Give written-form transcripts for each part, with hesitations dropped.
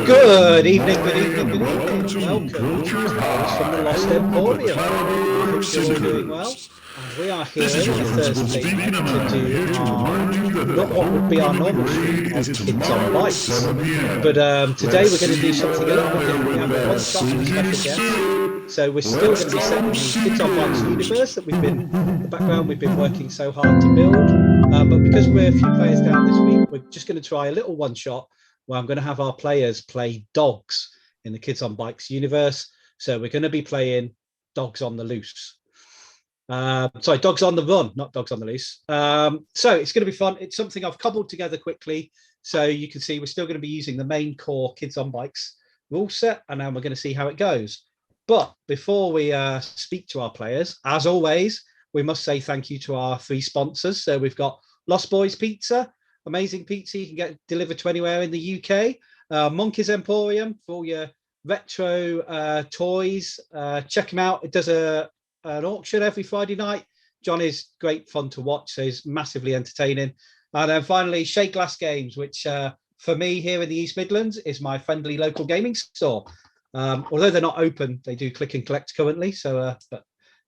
Good evening, good evening, good evening. Welcome to Tales from the Lost Emporium. I hope you're all doing well. And we are here on a Thursday night to do not what would be our normal stream of Kids on Bikes. But today we're going to do something a little bit different. We have a one-shot and a special guest. So we're still going to be set in the Kids on Bikes universe that the background we've been working so hard to build. But because we're a few players down this week, we're just going to try a little one-shot where I'm going to have our players play dogs in the Kids on Bikes universe. So we're going to be playing dogs on the loose. Sorry, dogs on the run, not dogs on the loose. So it's going to be fun. It's something I've cobbled together quickly. So you can see we're still going to be using the main core Kids on Bikes rule set, and now we're going to see how it goes. But before we speak to our players, as always, we must say thank you to our three sponsors. So we've got Lost Boys Pizza, amazing pizza you can get delivered to anywhere in the UK. Monkey's Emporium for all your retro toys. Check him out. It does an auction every Friday night. John is great fun to watch, so he's massively entertaining. And then finally, Shea Glass Games, which for me here in the East Midlands is my friendly local gaming store. Although they're not open, they do click and collect currently, so but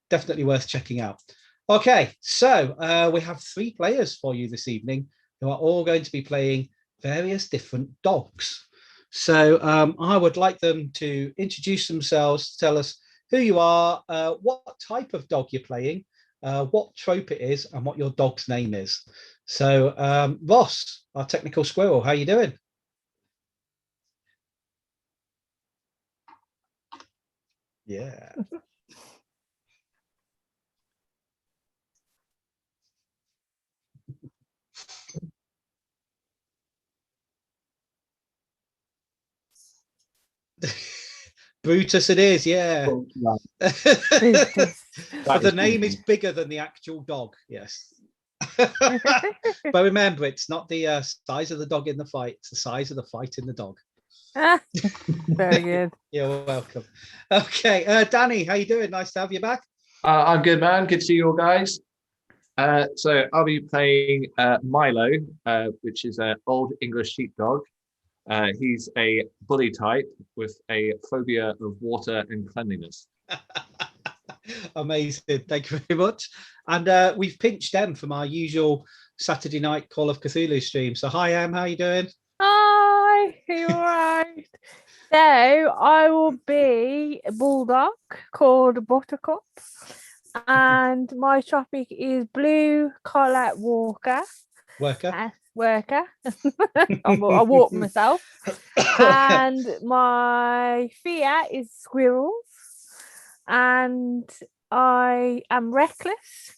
definitely worth checking out. Okay, so we have three players for you this evening who are all going to be playing various different dogs. So I would like them to introduce themselves, tell us who you are, what type of dog you're playing, what trope it is, and what your dog's name is. So Ross, our technical squirrel, how are you doing? Yeah. Brutus it is, yeah. But the name is bigger than the actual dog, yes. But remember, it's not the size of the dog in the fight, it's the size of the fight in the dog. Very good. You're welcome. Okay, Danny, how you doing? Nice to have you back. I'm good, man. Good to see you all, guys. So I'll be playing Milo, which is an old English sheepdog. He's a bully type with a phobia of water and cleanliness. Amazing. Thank you very much. And we've pinched Em from our usual Saturday night Call of Cthulhu stream. So hi, Em. How you doing? Hi, you all right? So I will be a bulldog called Buttercup. And my topic is blue collar worker. Worker. I walk myself. And my fear is squirrels. And I am reckless.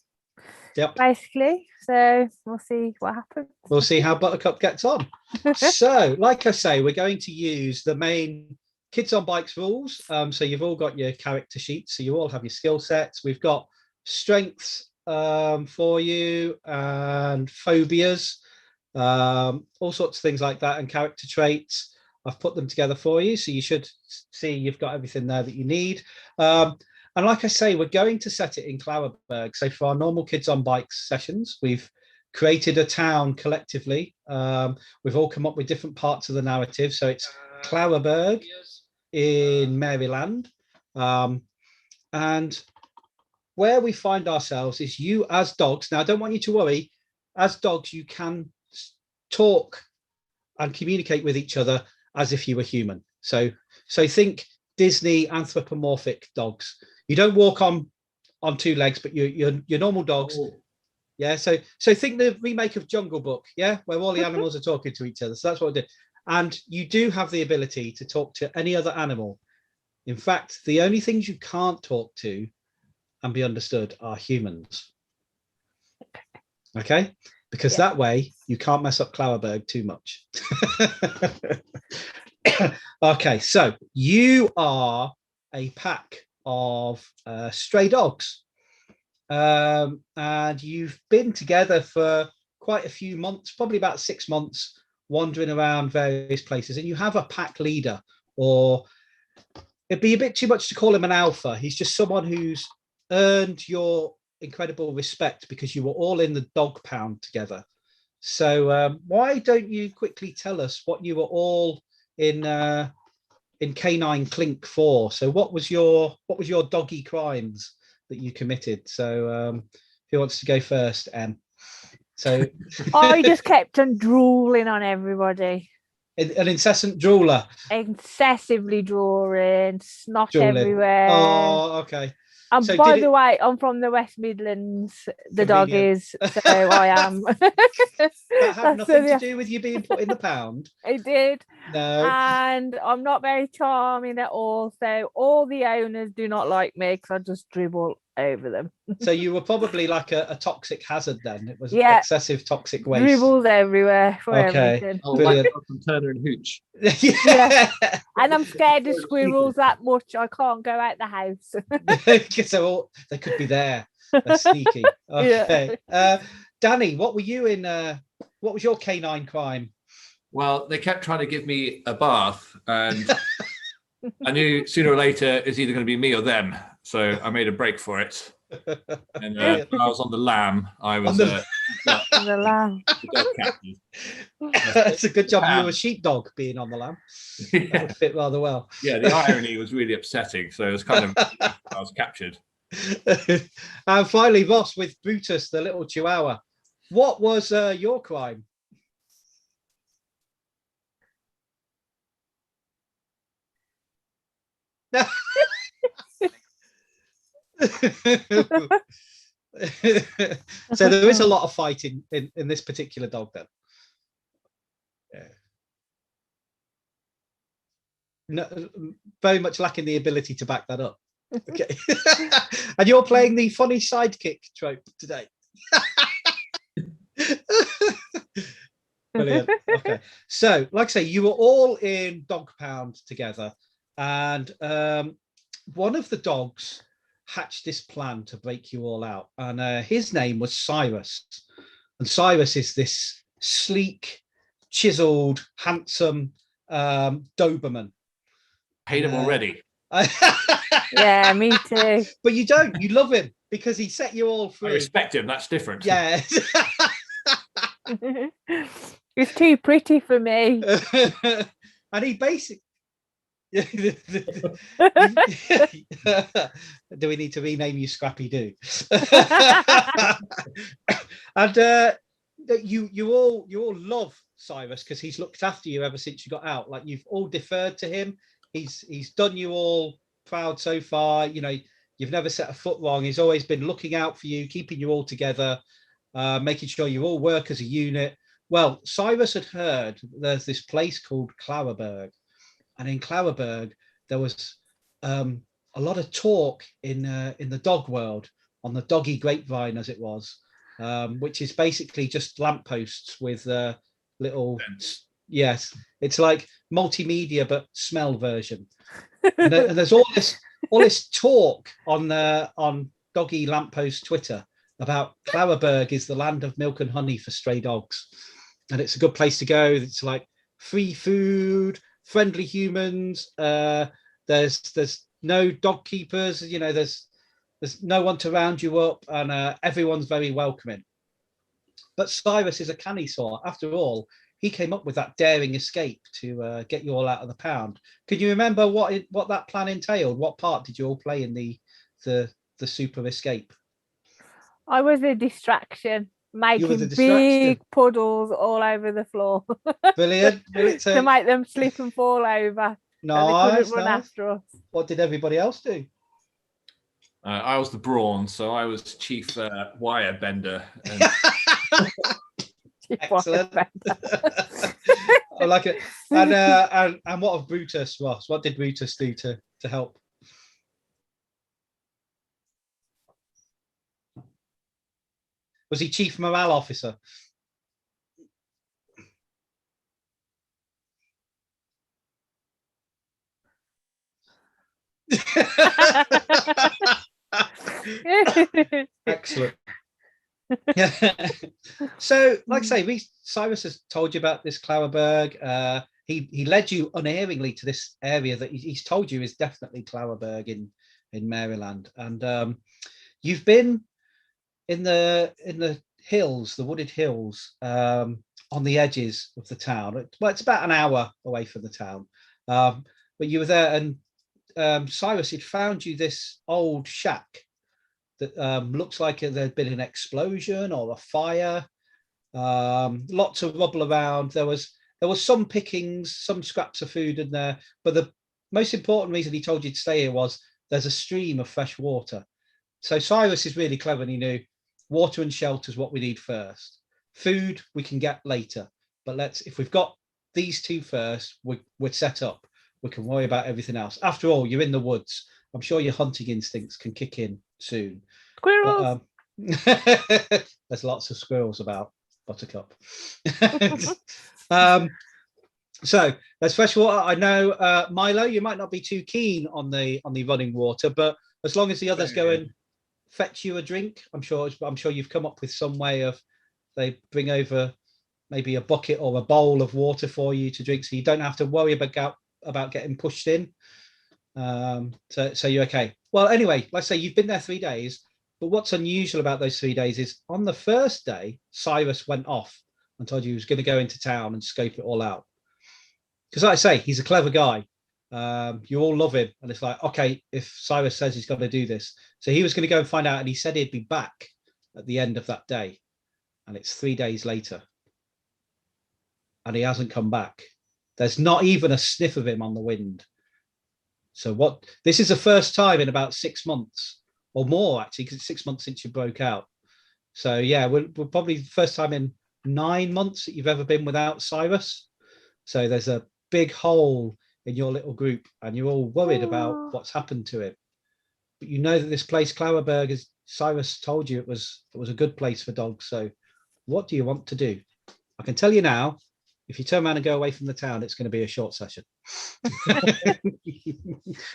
Yep. Basically. So we'll see what happens. We'll see how Buttercup gets on. So, like I say, we're going to use the main Kids on Bikes rules. So you've all got your character sheets. So you all have your skill sets. We've got strengths for you and phobias, all sorts of things like that, and character traits. I've put them together for you, so you should see you've got everything there that you need. And like I say, we're going to set it in Claraburg. So for our normal Kids on Bikes sessions, we've created a town collectively. We've all come up with different parts of the narrative. So it's Claraburg in Maryland. And where we find ourselves is you as dogs. Now, I don't want you to worry. As dogs, you can talk and communicate with each other as if you were human. So think Disney anthropomorphic dogs. You don't walk on two legs, but you're normal dogs. Oh. Yeah. So think the remake of Jungle Book, yeah, where all the animals are talking to each other. So that's what I did. And you do have the ability to talk to any other animal. In fact, the only things you can't talk to and be understood are humans. Okay? Because that way you can't mess up Claraburg too much. Okay, so you are a pack of stray dogs. And you've been together for quite a few months, probably about 6 months, wandering around various places. And you have a pack leader, or it'd be a bit too much to call him an alpha. He's just someone who's earned your incredible respect because you were all in the dog pound together. So why don't you quickly tell us what you were all in Canine Clink for? So what was your doggy crimes that you committed? So who wants to go first, Em? So I just kept on drooling on everybody. an incessant drooler. Excessively drawing, snot Drooling. everywhere. Oh, okay. And So by did the it- way, I'm from the West Midlands. The dog Convenient. is, so I am. That had nothing to Yeah, do with you being put in the pound. I did. No. And I'm not very charming at all. So all the owners do not like me because I just dribble over them. So you were probably like a toxic hazard then. It was Yeah. excessive toxic waste. Dribbles everywhere for Okay. everything. Oh, Brilliant. like from Turner and Hooch. Yeah. And I'm scared of squirrels that much. I can't go out the house. So they could be there. They're sneaky. Okay. Danny, what were you in? What was your canine crime? Well, they kept trying to give me a bath, and I knew sooner or later it's either going to be me or them. So I made a break for it. And when I was on the lamb, I was On The lamb. the dog captain. It's a good job you were a sheepdog being on the lamb. That Yeah. would fit rather well. Yeah, the irony was really upsetting. So it was kind of, I was captured. And finally, Ross with Brutus, the little chihuahua. What was your crime? So there is a lot of fighting in this particular dog then. Yeah. No, very much lacking the ability to back that up. Okay. And you're playing the funny sidekick trope today. Brilliant. Okay. So, like I say, you were all in Dog Pound together, and one of the dogs hatched this plan to break you all out, and his name was Cyrus. And Cyrus is this sleek, chiseled, handsome Doberman. Hate him already. Yeah, me too. But you don't. You love him because he set you all I free. respect him. That's different. Yeah. It's too pretty for me. And he basically. Do we need to rename you Scrappy Doo? And you all love Cyrus because he's looked after you ever since you got out. Like you've all deferred to him. He's done you all proud so far. You know, you've never set a foot wrong. He's always been looking out for you, keeping you all together, making sure you all work as a unit. Well, Cyrus had heard there's this place called Claraburg, and in Claraburg there was a lot of talk in the dog world, on the doggy grapevine as it was, which is basically just lampposts with little. Yes, it's like multimedia but smell version. And there's all this talk on doggy lamppost Twitter about Claraburg is the land of milk and honey for stray dogs, and it's a good place to go. It's like free food, friendly humans. There's no dog keepers. You know, there's no one to round you up, and everyone's very welcoming. But Cyrus is a canny sort. After all, he came up with that daring escape to get you all out of the pound. Can you remember what that plan entailed? What part did you all play in the super escape? I was a distraction, making the distraction. big puddles all over the floor Brilliant. to make them slip and fall over. So they couldn't run after us. What did everybody else do? I was the brawn, so I was chief wire bender. And Excellent. I like it. And what of Brutus, Ross? What did Brutus do to help? Was he chief morale officer? Excellent. So, like I say, Cyrus has told you about this Claraburg. He led you unerringly to this area that he's told you is definitely Claraburg in Maryland, and you've been in the hills, the wooded hills on the edges of the town. Well, it's about an hour away from the town. But you were there, and Cyrus had found you this old shack that looks like there'd been an explosion or a fire. Lots of rubble around. There was some pickings, some scraps of food in there, but the most important reason he told you to stay here was there's a stream of fresh water. So Cyrus is really clever, and he knew water and shelter is what we need first. Food we can get later, but if we've got these two first, we're set up. We can worry about everything else. After all, you're in the woods. I'm sure your hunting instincts can kick in soon. Squirrels. But, there's lots of squirrels about, Buttercup. So there's fresh water. I know, Milo, you might not be too keen on the running water, but as long as the others go and fetch you a drink, I'm sure you've come up with some way of they bring over maybe a bucket or a bowl of water for you to drink, so you don't have to worry about getting pushed in. So you're okay. Well, anyway, let's say you've been there 3 days, but what's unusual about those 3 days is on the first day, Cyrus went off and told you he was going to go into town and scope it all out. Because like I say, he's a clever guy. You all love him, and it's like, okay, if Cyrus says he's got to do this, so he was going to go and find out, and he said he'd be back at the end of that day, and it's 3 days later, and he hasn't come back. There's not even a sniff of him on the wind. So this is the first time in about 6 months or more, actually, because it's 6 months since you broke out. So yeah, we're probably the first time in 9 months that you've ever been without Cyrus. So there's a big hole in your little group, and you're all worried about what's happened to him. But you know that this place, Claraburg, as Cyrus told you, it was a good place for dogs. So what do you want to do? I can tell you now, if you turn around and go away from the town, it's going to be a short session.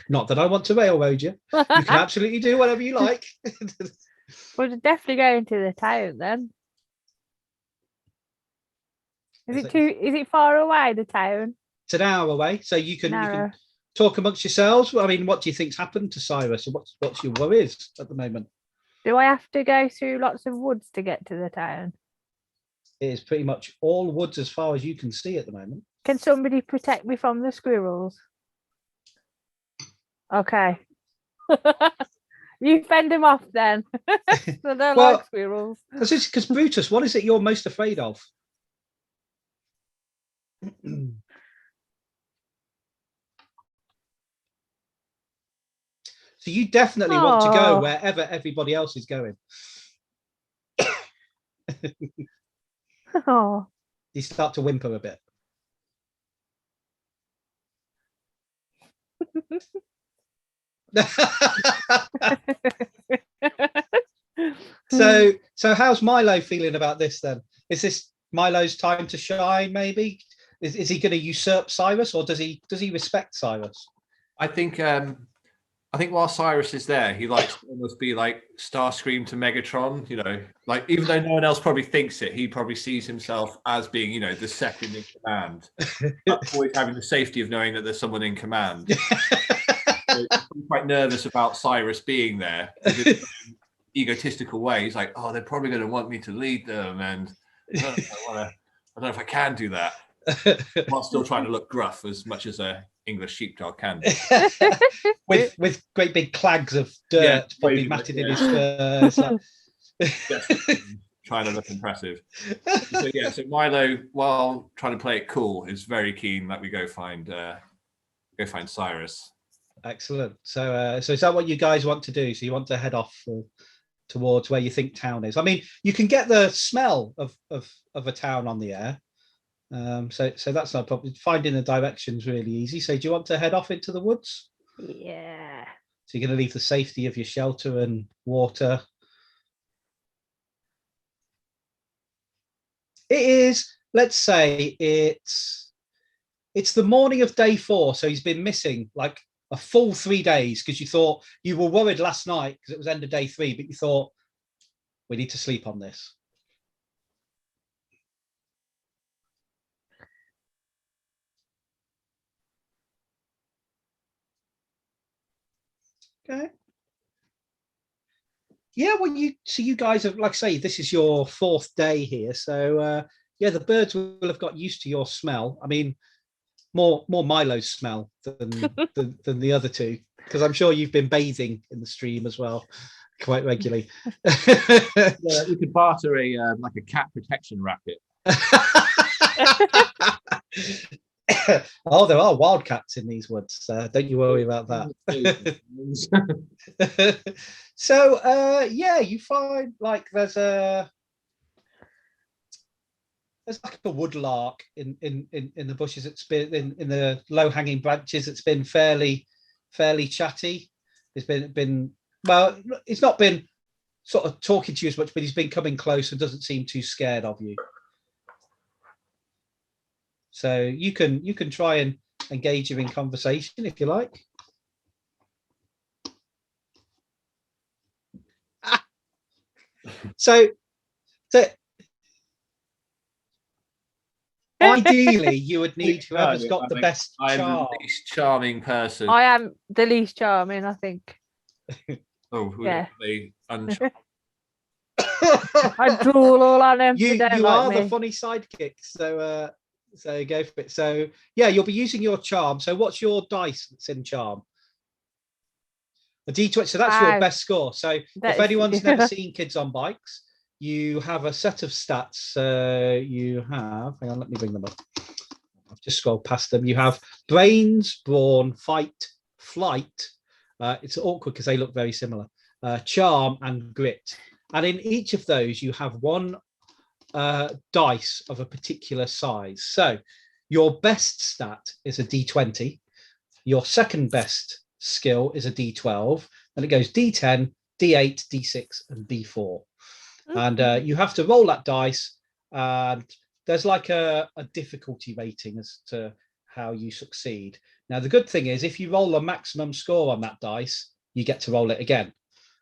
Not that I want to railroad you. You can absolutely do whatever you like. We're definitely going to the town then. Is it far away, the town? It's an hour away, so you can talk amongst yourselves. I mean, what do you think's happened to Cyrus, and what's your worries at the moment? Do I have to go through lots of woods to get to the town? It is pretty much all woods as far as you can see at the moment. Can somebody protect me from the squirrels? Okay. You fend them off then. So they're like squirrels. Because Brutus, what is it you're most afraid of? So you definitely want to go wherever everybody else is going. Oh. You start to whimper a bit. So how's Milo feeling about this then? Is this Milo's time to shine, maybe? Is he going to usurp Cyrus, or does he respect Cyrus? I think while Cyrus is there, he likes to almost be like Starscream to Megatron, like even though no one else probably thinks it, he probably sees himself as being, the second in command. Always having the safety of knowing that there's someone in command. So I'm quite nervous about Cyrus being there. In an egotistical way, he's like, oh, they're probably going to want me to lead them, and I don't know if I can do that. While still trying to look gruff as much as a English sheepdog can. with great big clags of dirt probably matted in his fur. Trying to look impressive. So Milo, while trying to play it cool, is very keen that we go find Cyrus. Excellent. So is that what you guys want to do? So you want to head off towards where you think town is? I mean, you can get the smell of a town on the air. So that's not a problem. Finding the directions really easy. So do you want to head off into the woods? Yeah. So you're going to leave the safety of your shelter and water. It is, let's say it's the morning of day 4. So he's been missing like a full 3 days, because you were worried last night because it was end of day 3, but you thought we need to sleep on this. Okay. Yeah, well, you guys have, like I say, this is your 4th day here, so yeah, the birds will have got used to your smell. I mean, more Milo's smell than the other two, because I'm sure you've been bathing in the stream as well quite regularly. Yeah, we could barter a like a cat protection racket. Oh, there are wildcats in these woods. Don't you worry about that. So, yeah, you find like there's like a woodlark in the bushes. It's been in the low hanging branches. It's been fairly chatty. It's been well. It's not been sort of talking to you as much, but he's been coming close and doesn't seem too scared of you. So you can try and engage him in conversation if you like. So ideally, you would need whoever's got the best I'm charm. the least charming person. I am the least charming, I think. Oh, Yeah. they uncharmed. I drool all on them. You like are me. the funny sidekick, so go for it. So yeah, you'll be using your charm. So what's your dice that's in charm? A D20. So that's your best score. So if anyone's never seen Kids on Bikes, you have a set of stats. You have. Hang on, let me bring them up. I've just scrolled past them. You have brains, brawn, fight, flight. It's awkward because they look very similar. Charm and grit. And in each of those, you have one dice of a particular size. So your best stat is a D20. Your second best skill is a D12. And it goes D10, D8, D6, and D4. And you have to roll that dice. And there's like a difficulty rating as to how you succeed. Now, the good thing is if you roll a maximum score on that dice, you get to roll it again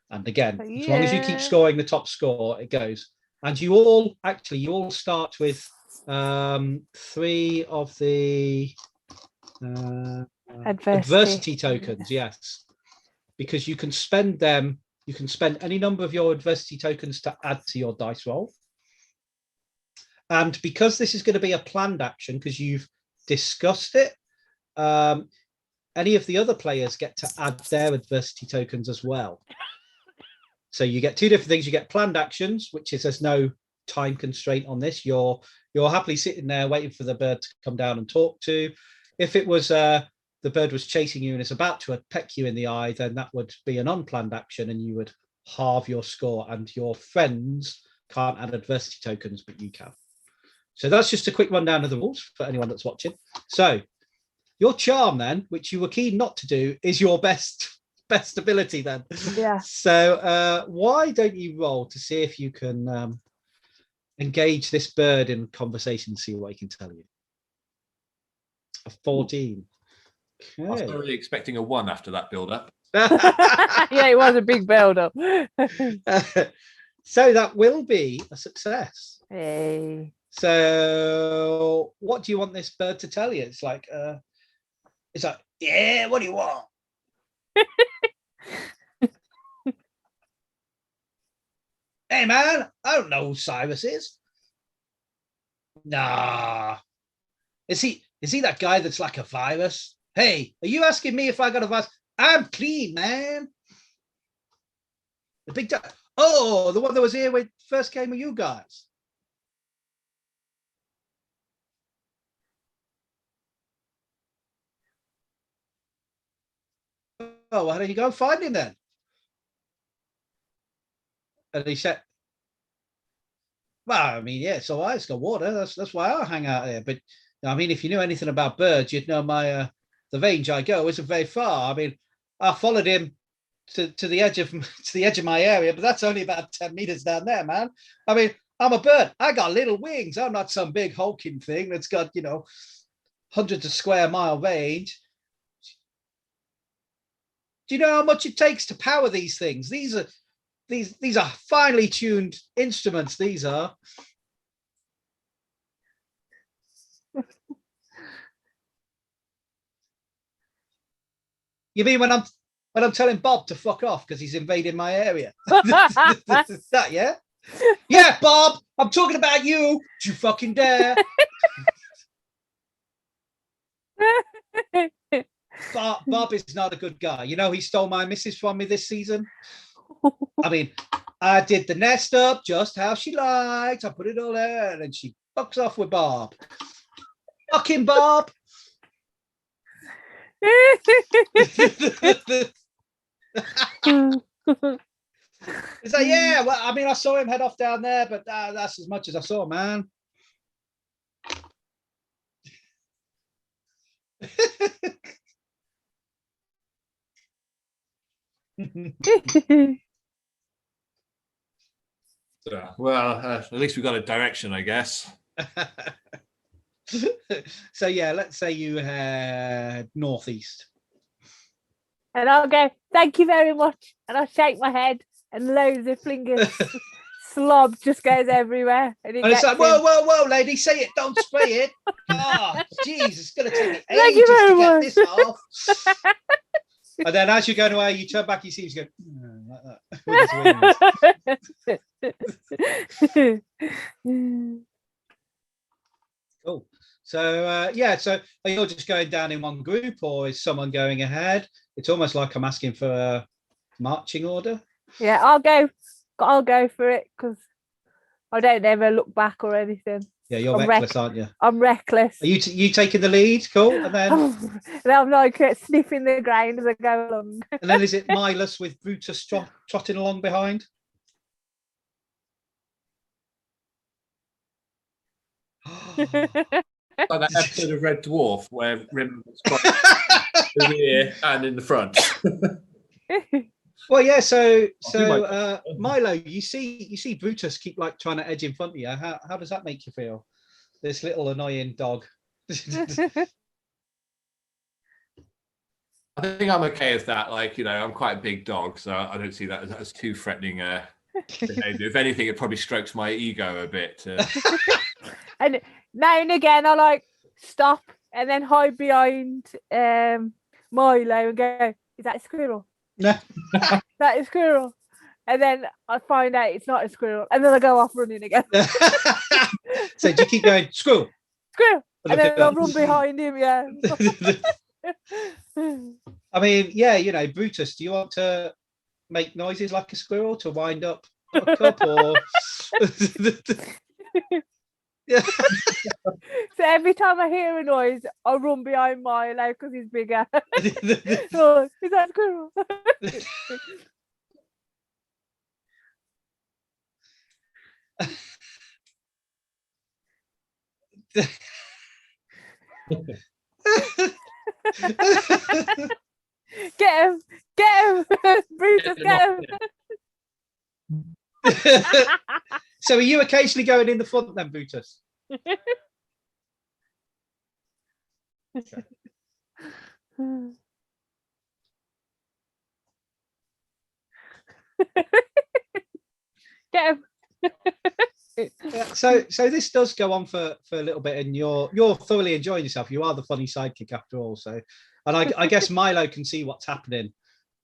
and again. As long as you keep scoring the top score, it goes. And you all start with 3 of the adversity tokens. Yes, because you can spend them. You can spend any number of your adversity tokens to add to your dice roll. And because this is going to be a planned action, because you've discussed it, any of the other players get to add their adversity tokens as well. So you get 2 different things. You get planned actions, which is there's no time constraint on this. You're happily sitting there waiting for the bird to come down and talk to. If it was the bird was chasing you and it's about to peck you in the eye, then that would be an unplanned action and you would halve your score, and your friends can't add adversity tokens, but you can. So that's just a quick rundown of the rules for anyone that's watching. So your charm then, which you were keen not to do, is your best ability then. Yeah. So why don't you roll to see if you can engage this bird in conversation and see what he can tell you. A 14. Okay. I was not really expecting a 1 after that build-up. Yeah, it was a big build-up. So that will be a success. Hey. So what do you want this bird to tell you? It's like, yeah, what do you want? Hey man, I don't know who Cyrus is. Nah. Is he that guy that's like a virus? Hey, are you asking me if I got a virus? I'm clean, man. The big guy. Oh, the one that was here when first came with you guys. Oh, why don't you go and find him then? And he said, well, I mean, yeah, it's all right. It's got water. That's why I hang out here. But I mean, if you knew anything about birds, you'd know my the range I go isn't very far. I mean, I followed him to the edge of my area, but that's only about 10 meters down there, man. I mean, I'm a bird. I got little wings. I'm not some big hulking thing that's got, hundreds of square mile range. Do you know how much it takes to power these things? These are finely tuned instruments. These are. You mean when I'm When I'm telling Bob to fuck off because he's invading my area. That, yeah? Yeah, Bob, I'm talking about you. Do you fucking dare? Bob is not a good guy. You know, he stole my missus from me this season. I mean, I did the nest up just how she liked. I put it all there, and she fucks off with Bob. Fucking Bob. It's like, yeah, well, I mean, I saw him head off down there, but that's as much as I saw, man. Well, at least we got a direction, I guess. So yeah, let's say you head northeast. And I'll go, thank you very much. And I'll shake my head and loads of fingers. Slob just goes everywhere. And it's like, whoa, lady, say it, don't spray it. Oh, jeez, it's going to take me Thank ages you very to get much. this off. And then as you're going away, you turn back, you see he's going like that with his wings. Cool. So yeah, so are you all just going down in one group, or is someone going ahead? It's almost like I'm asking for a marching order. Yeah, I'll go for it because I don't ever look back or anything. Yeah, you're reckless, aren't you? I'm reckless. Are you taking the lead? Cool. And then and I'm like sniffing the ground as I go along. And then is it Milus with Brutus trotting along behind? Like that episode of Red Dwarf where Rim was in the rear and in the front. Well, yeah. So Milo, you see Brutus keep like trying to edge in front of you. How does that make you feel? This little annoying dog. I think I'm okay with that. Like, you know, I'm quite a big dog, so I don't see that as too threatening behavior. If anything, it probably strokes my ego a bit. And now and again, I like stop and then hide behind Milo and go, "Is that a squirrel? No. That is a squirrel." And then I find out it's not a squirrel, and then I go off running again. So do you keep going, squirrel? Squirrel, and then I'll run behind him. Yeah. I mean, yeah, you know, Brutus, do you want to make noises like a squirrel to wind up a cup, or? Yeah. So every time I hear a noise, I run behind Milo because he's bigger. Oh, is that a squirrel? Get him! Brutus, get him! So are you occasionally going in the front then, Brutus? Okay. Get him! Yeah, so this does go on for a little bit, and you're thoroughly enjoying yourself. You are the funny sidekick after all. So, and I guess Milo can see what's happening,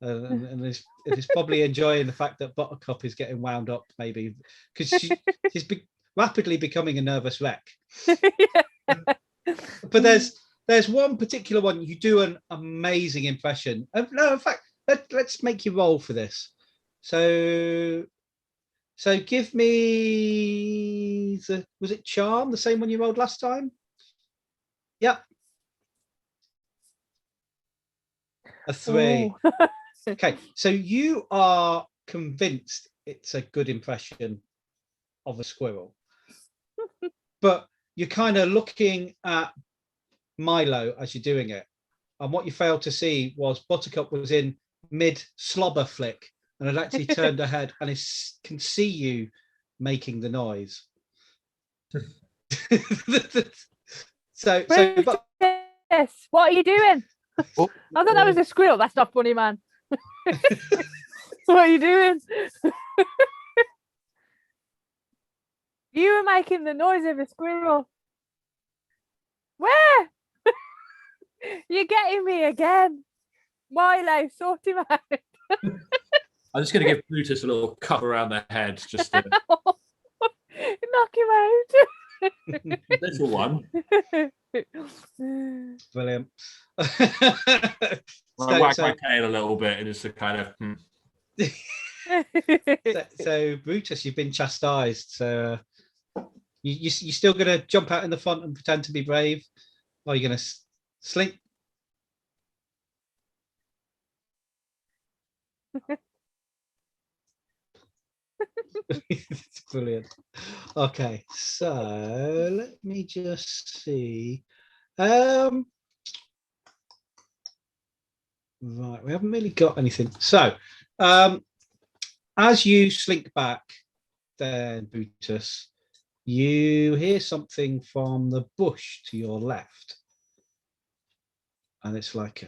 and is probably enjoying the fact that Buttercup is getting wound up, maybe because she's rapidly becoming a nervous wreck. But there's one particular one you do an amazing impression. No, in fact, let's make you roll for this. So give me was it charm, the same one you rolled last time? Yep. A 3. Okay, so you are convinced it's a good impression of a squirrel, but you're kind of looking at Milo as you're doing it, and what you failed to see was Buttercup was in mid slobber flick and had actually turned her head and can see you making the noise. so yes, what are you doing? Oh. I thought that was a squirrel. That's not funny, man. What are you doing? You were making the noise of a squirrel. Where? You're getting me again. Milo, sort him out. I'm just going to give Brutus a little cuff around the head, just a Knock him out. little one. Brilliant. Well, I wag my tail a little bit, and it's a kind of. So Brutus, you've been chastised. So you still going to jump out in the front and pretend to be brave, or are you going to slink? It's brilliant. Okay, so let me just see. Right, we haven't really got anything. So, as you slink back, then Brutus, you hear something from the bush to your left, and it's like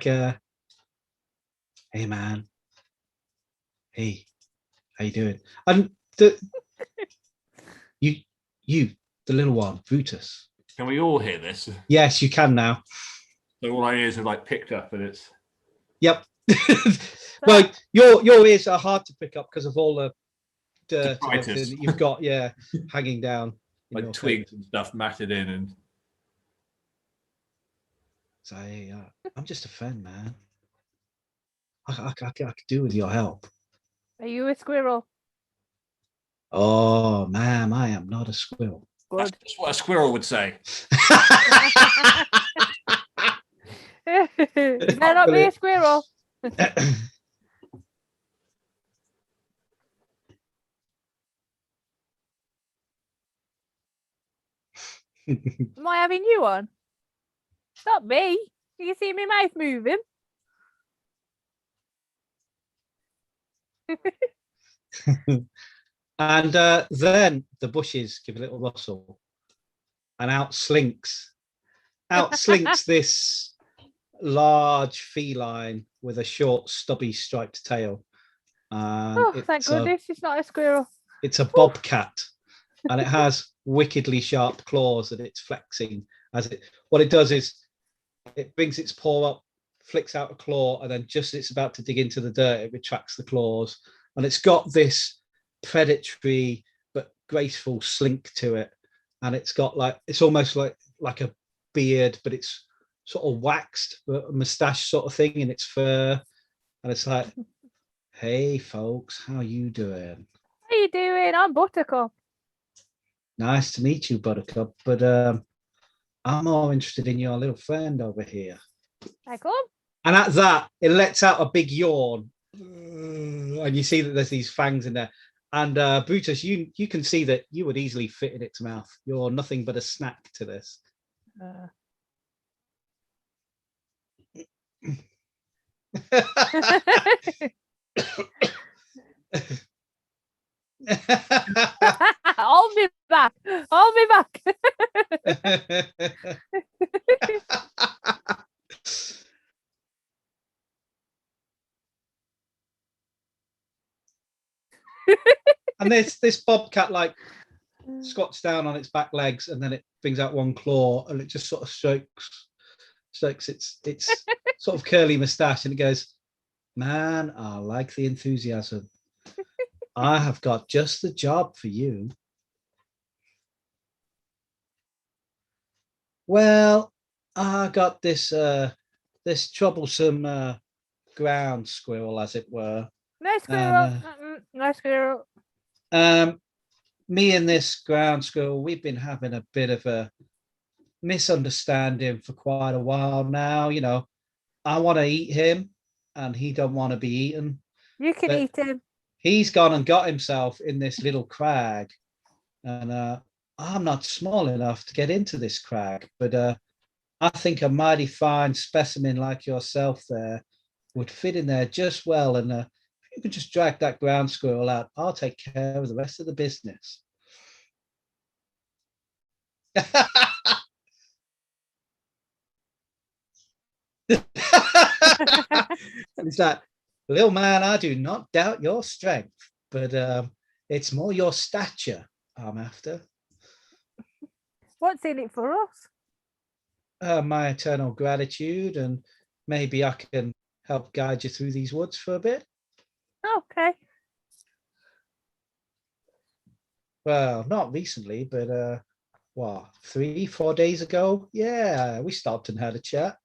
a, hey man, hey, how you doing? And you, the little one, Brutus. Can we all hear this? Yes, you can now. So all our ears have like picked up, and it's. Yep. Well, your ears are hard to pick up because of all the dirt and everything that you've got, hanging down. Like twigs and stuff matted in, and. So hey, I'm just a friend, man. I could do with your help. Are you a squirrel? Oh, ma'am, I am not a squirrel. That's just what a squirrel would say. Better not be a squirrel. Am I having you on? Not me. You see my mouth moving. And then the bushes give a little rustle, and out slinks this large feline with a short, stubby, striped tail. Thank goodness it's not a squirrel. It's a bobcat, and it has wickedly sharp claws that it's flexing. What it does is it brings its paw up, flicks out a claw, and then just as it's about to dig into the dirt, it retracts the claws, and it's got this predatory but graceful slink to it, and it's got it's almost like a beard, but it's sort of waxed, a mustache sort of thing in its fur, and it's like, hey folks, how you doing? How you doing? I'm Buttercup. Nice to meet you, Buttercup, but I'm more interested in your little friend over here. I come. And at that, it lets out a big yawn, and you see that there's these fangs in there. And Brutus, you can see that you would easily fit in its mouth. You're nothing but a snack to this. I'll be back. And this bobcat squats down on its back legs, and then it brings out one claw, and it just sort of strokes its sort of curly mustache, and it goes, man, I like the enthusiasm. I have got just the job for you. Well, I got this troublesome ground squirrel, as it were. No squirrel. No squirrel. Me and this ground squirrel, we've been having a bit of a misunderstanding for quite a while now. You know, I want to eat him, and he don't want to be eaten. You can eat him. He's gone and got himself in this little crag, and I'm not small enough to get into this crag, but I think a mighty fine specimen like yourself there would fit in there just well. And if you could just drag that ground squirrel out, I'll take care of the rest of the business. It's like, little man, I do not doubt your strength, but it's more your stature I'm after. What's in it for us? my eternal gratitude, and maybe I can help guide you through these woods for a bit. Okay. Well, not recently, but 3-4 days ago, yeah, we stopped and had a chat.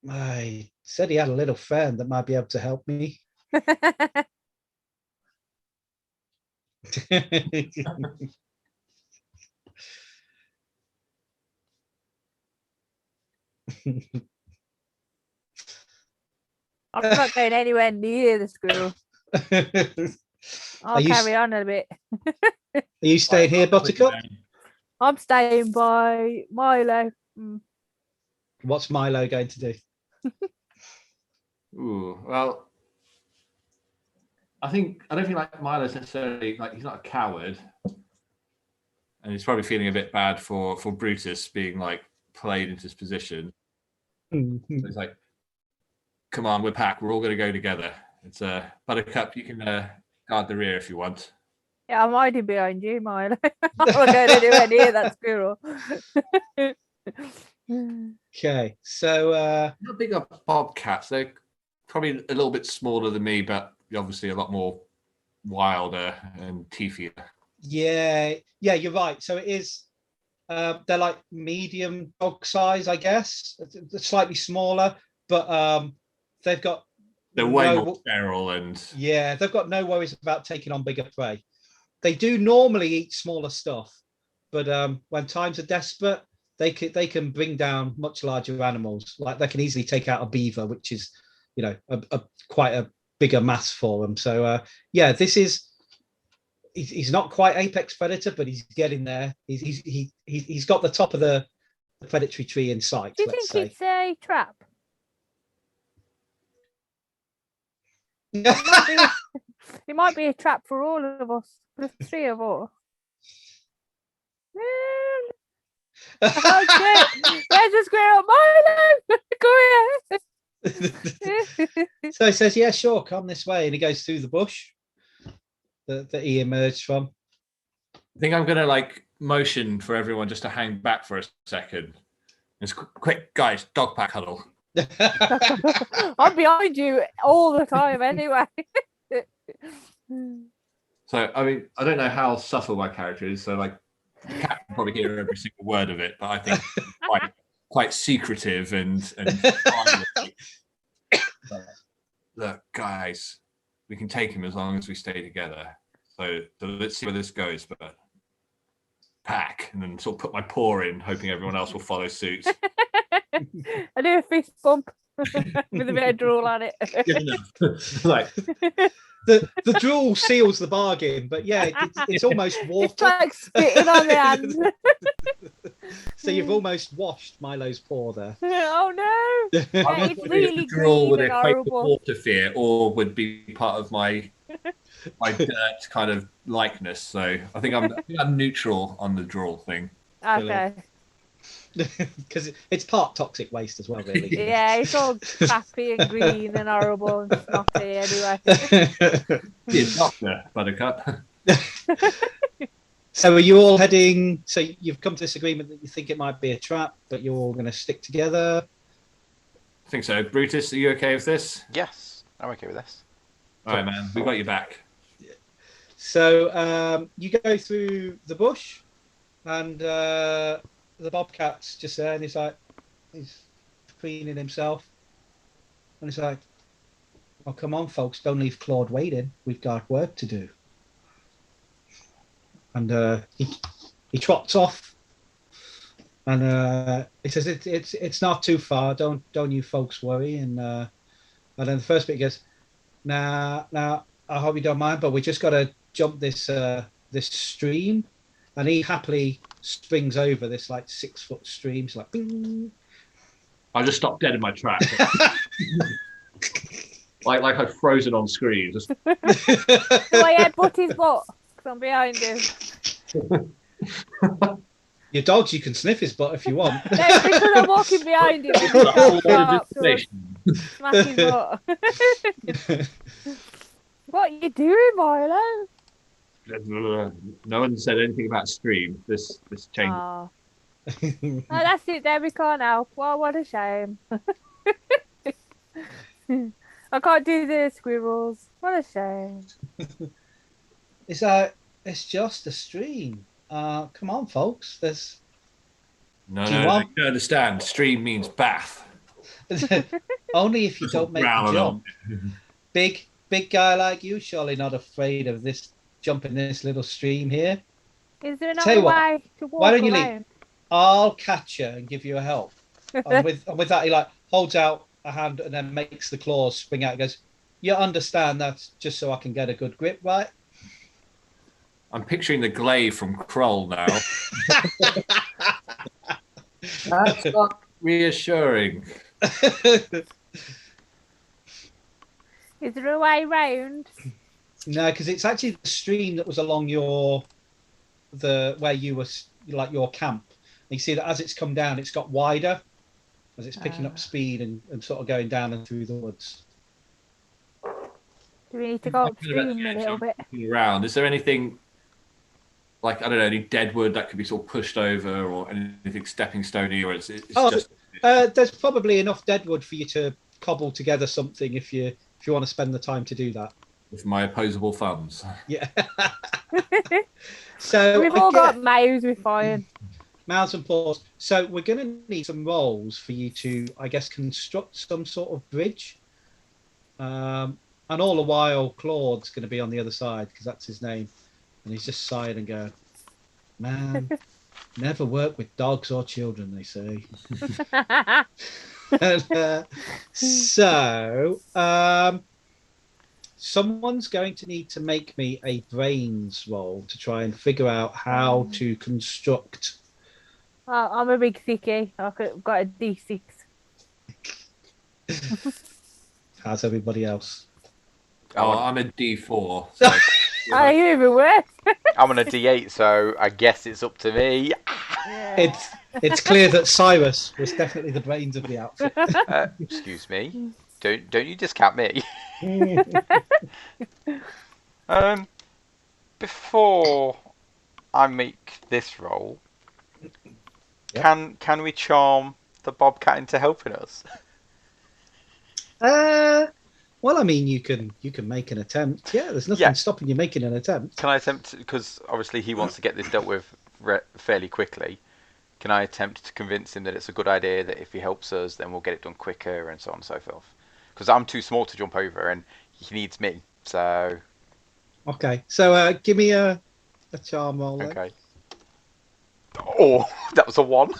I said he had a little friend that might be able to help me. I'm not going anywhere near the school. I'll carry on a bit. Are you staying here, Buttercup? I'm staying by Milo. What's Milo going to do? Ooh, well, I don't feel like Milo's necessarily like he's not a coward, and he's probably feeling a bit bad for Brutus being like played into his position. So he's like, "Come on, we're packed. We're all going to go together." It's Buttercup. You can guard the rear if you want. Yeah, I'm hiding behind you, Milo. I'm not going anywhere near that squirrel. Okay, so Not big up bobcats. They're probably a little bit smaller than me, but obviously a lot more wilder and teethier. yeah, you're right. So it is. They're like medium dog size, I guess. They're slightly smaller, but they've got. They're way more feral and. Yeah, they've got no worries about taking on bigger prey. They do normally eat smaller stuff, but when times are desperate, they can bring down much larger animals. Like they can easily take out a beaver, which is, a quite a bigger mass for them. So yeah, this is. He's not quite apex predator, but he's getting there. He's got the top of the predatory tree in sight. Do you think it's a trap? It might be a trap for all of us. The 3 of us. Oh shit! Where's the squirrel? Milo! Go here. So he says, "Yeah, sure, come this way," and he goes through the bush that he emerged from. I think I'm gonna like motion for everyone just to hang back for a second. Just quick, guys, dog pack huddle. I'm behind you all the time anyway. So I mean, I don't know how subtle my character is. So like, the cat can probably hear every single word of it, but I think it's quite secretive and look, guys, we can take him as long as we stay together. So let's see where this goes. But pack, and then sort of put my paw in, hoping everyone else will follow suit. I do a fist bump with a bit of drool on it. Good enough. Like the drool seals the bargain, but yeah, it's almost water. It's like spitting on the hand. So you've almost washed Milo's paw there. Oh no! Yeah, it's really drool would green and equate to horrible. water fear, or would be part of my dirt kind of likeness. So I think I'm neutral on the drool thing. Okay. Because it's part toxic waste as well, really. Yeah, it's all crappy and green and horrible and snotty anyway. Be a doctor, Buttercup. So are you all heading? So you've come to this agreement that you think it might be a trap, but you're all going to stick together. I think so. Brutus, are you okay with this? Yes, I'm okay with this. All right, man. We got your back. So you go through the bush, and the bobcat's just there, and he's preening himself, and he's like, "Oh, come on, folks, don't leave Claude waiting. We've got work to do." And he trots off, and he says, "It's not too far. Don't you folks worry." And then the first bit goes, "Now, I hope you don't mind, but we just got to jump this stream," and he happily springs over this like 6-foot stream. It's like, bing. I just stopped dead in my tracks. like I've frozen on screen. Just So I headbutt his butt because I'm behind him. Your dogs, you can sniff his butt if you want. No, because I'm walking behind him. Smack his butt. What are you doing, Milo? No one said anything about stream. This change. Oh. Oh, that's it then, we can't help. Well, what a shame. I can't do the squirrels. What a shame. It's just a stream. Come on, folks. There's No, Do you no, no, want- you don't understand. Stream means bath. only if you don't make Growl the a little jump. Big guy like you, surely not afraid of this jumping this little stream here. Is there Tell another you what, way to why walk don't you leave? around? I'll catch you and give you a help. And with that, he like holds out a hand and then makes the claws spring out. He goes, "You understand that's just so I can get a good grip, right?" I'm picturing the glaive from Kroll now. That's not reassuring. Is there a way round? No, because it's actually the stream that was along where you were, like your camp. And you see that as it's come down, it's got wider as it's picking up speed and sort of going down and through the woods. Do we need to go upstream a little bit? Around. Is there anything like, I don't know, any dead wood that could be sort of pushed over or anything stepping stony, or it's just there's probably enough deadwood for you to cobble together something if you want to spend the time to do that. with my opposable thumbs. Yeah. So We've all got mouths, we're fine. Mouths and paws. So we're going to need some rolls for you to, I guess, construct some sort of bridge. And all the while, Claude's going to be on the other side because that's his name. And he's just sighing and going, "Man, never work with dogs or children," they say. And, someone's going to need to make me a brains roll to try and figure out how to construct. I'm a big thickie. I've got a D6. How's everybody else? Oh, I'm a D4. So, Are you even worse? I'm on a D8, so I guess it's up to me. Yeah. It's clear that Cyrus was definitely the brains of the outfit. Excuse me. Don't you discount me. Before I make this roll, Yep. can we charm the bobcat into helping us? Well, I mean, you can make an attempt. Yeah, there's nothing Yeah. stopping you making an attempt. Can I attempt, because obviously he wants to get this dealt with fairly quickly. Can I attempt to convince him that it's a good idea, that if he helps us, then we'll get it done quicker, and so on and so forth? Because I'm too small to jump over, and he needs me. So Okay, so give me a charm roll. Then. okay. Oh, that was a 1.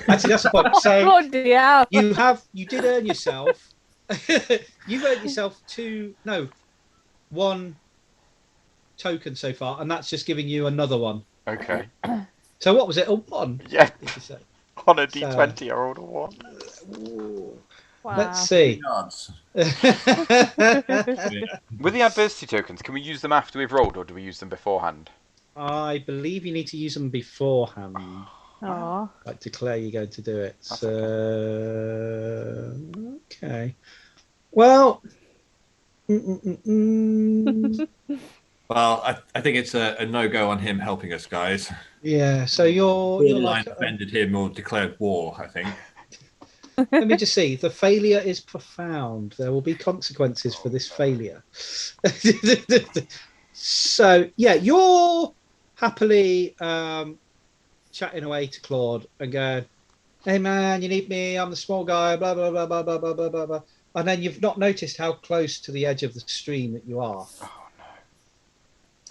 Actually, that's the point. So Bloody hell. you did earn yourself. You've earned yourself one token so far, and that's just giving you another one. Okay. So what was it? A 1? Yeah. Did you say? On a D20, I rolled a 1. Ooh. Wow. Let's see. yards. With the adversity tokens, can we use them after we've rolled, or do we use them beforehand? I believe you need to use them beforehand. Aw. Like declare you're going to do it. That's So okay. Well. Well, I think it's a no-go on him helping us, guys. Yeah. So you're Borderline like. offended him or declared war, I think. Let me just see. The failure is profound. There will be consequences for this failure. So yeah, you're happily chatting away to Claude and going, "Hey man, you need me? I'm the small guy." Blah blah blah blah blah blah blah blah blah. And then you've not noticed how close to the edge of the stream that you are, Oh no.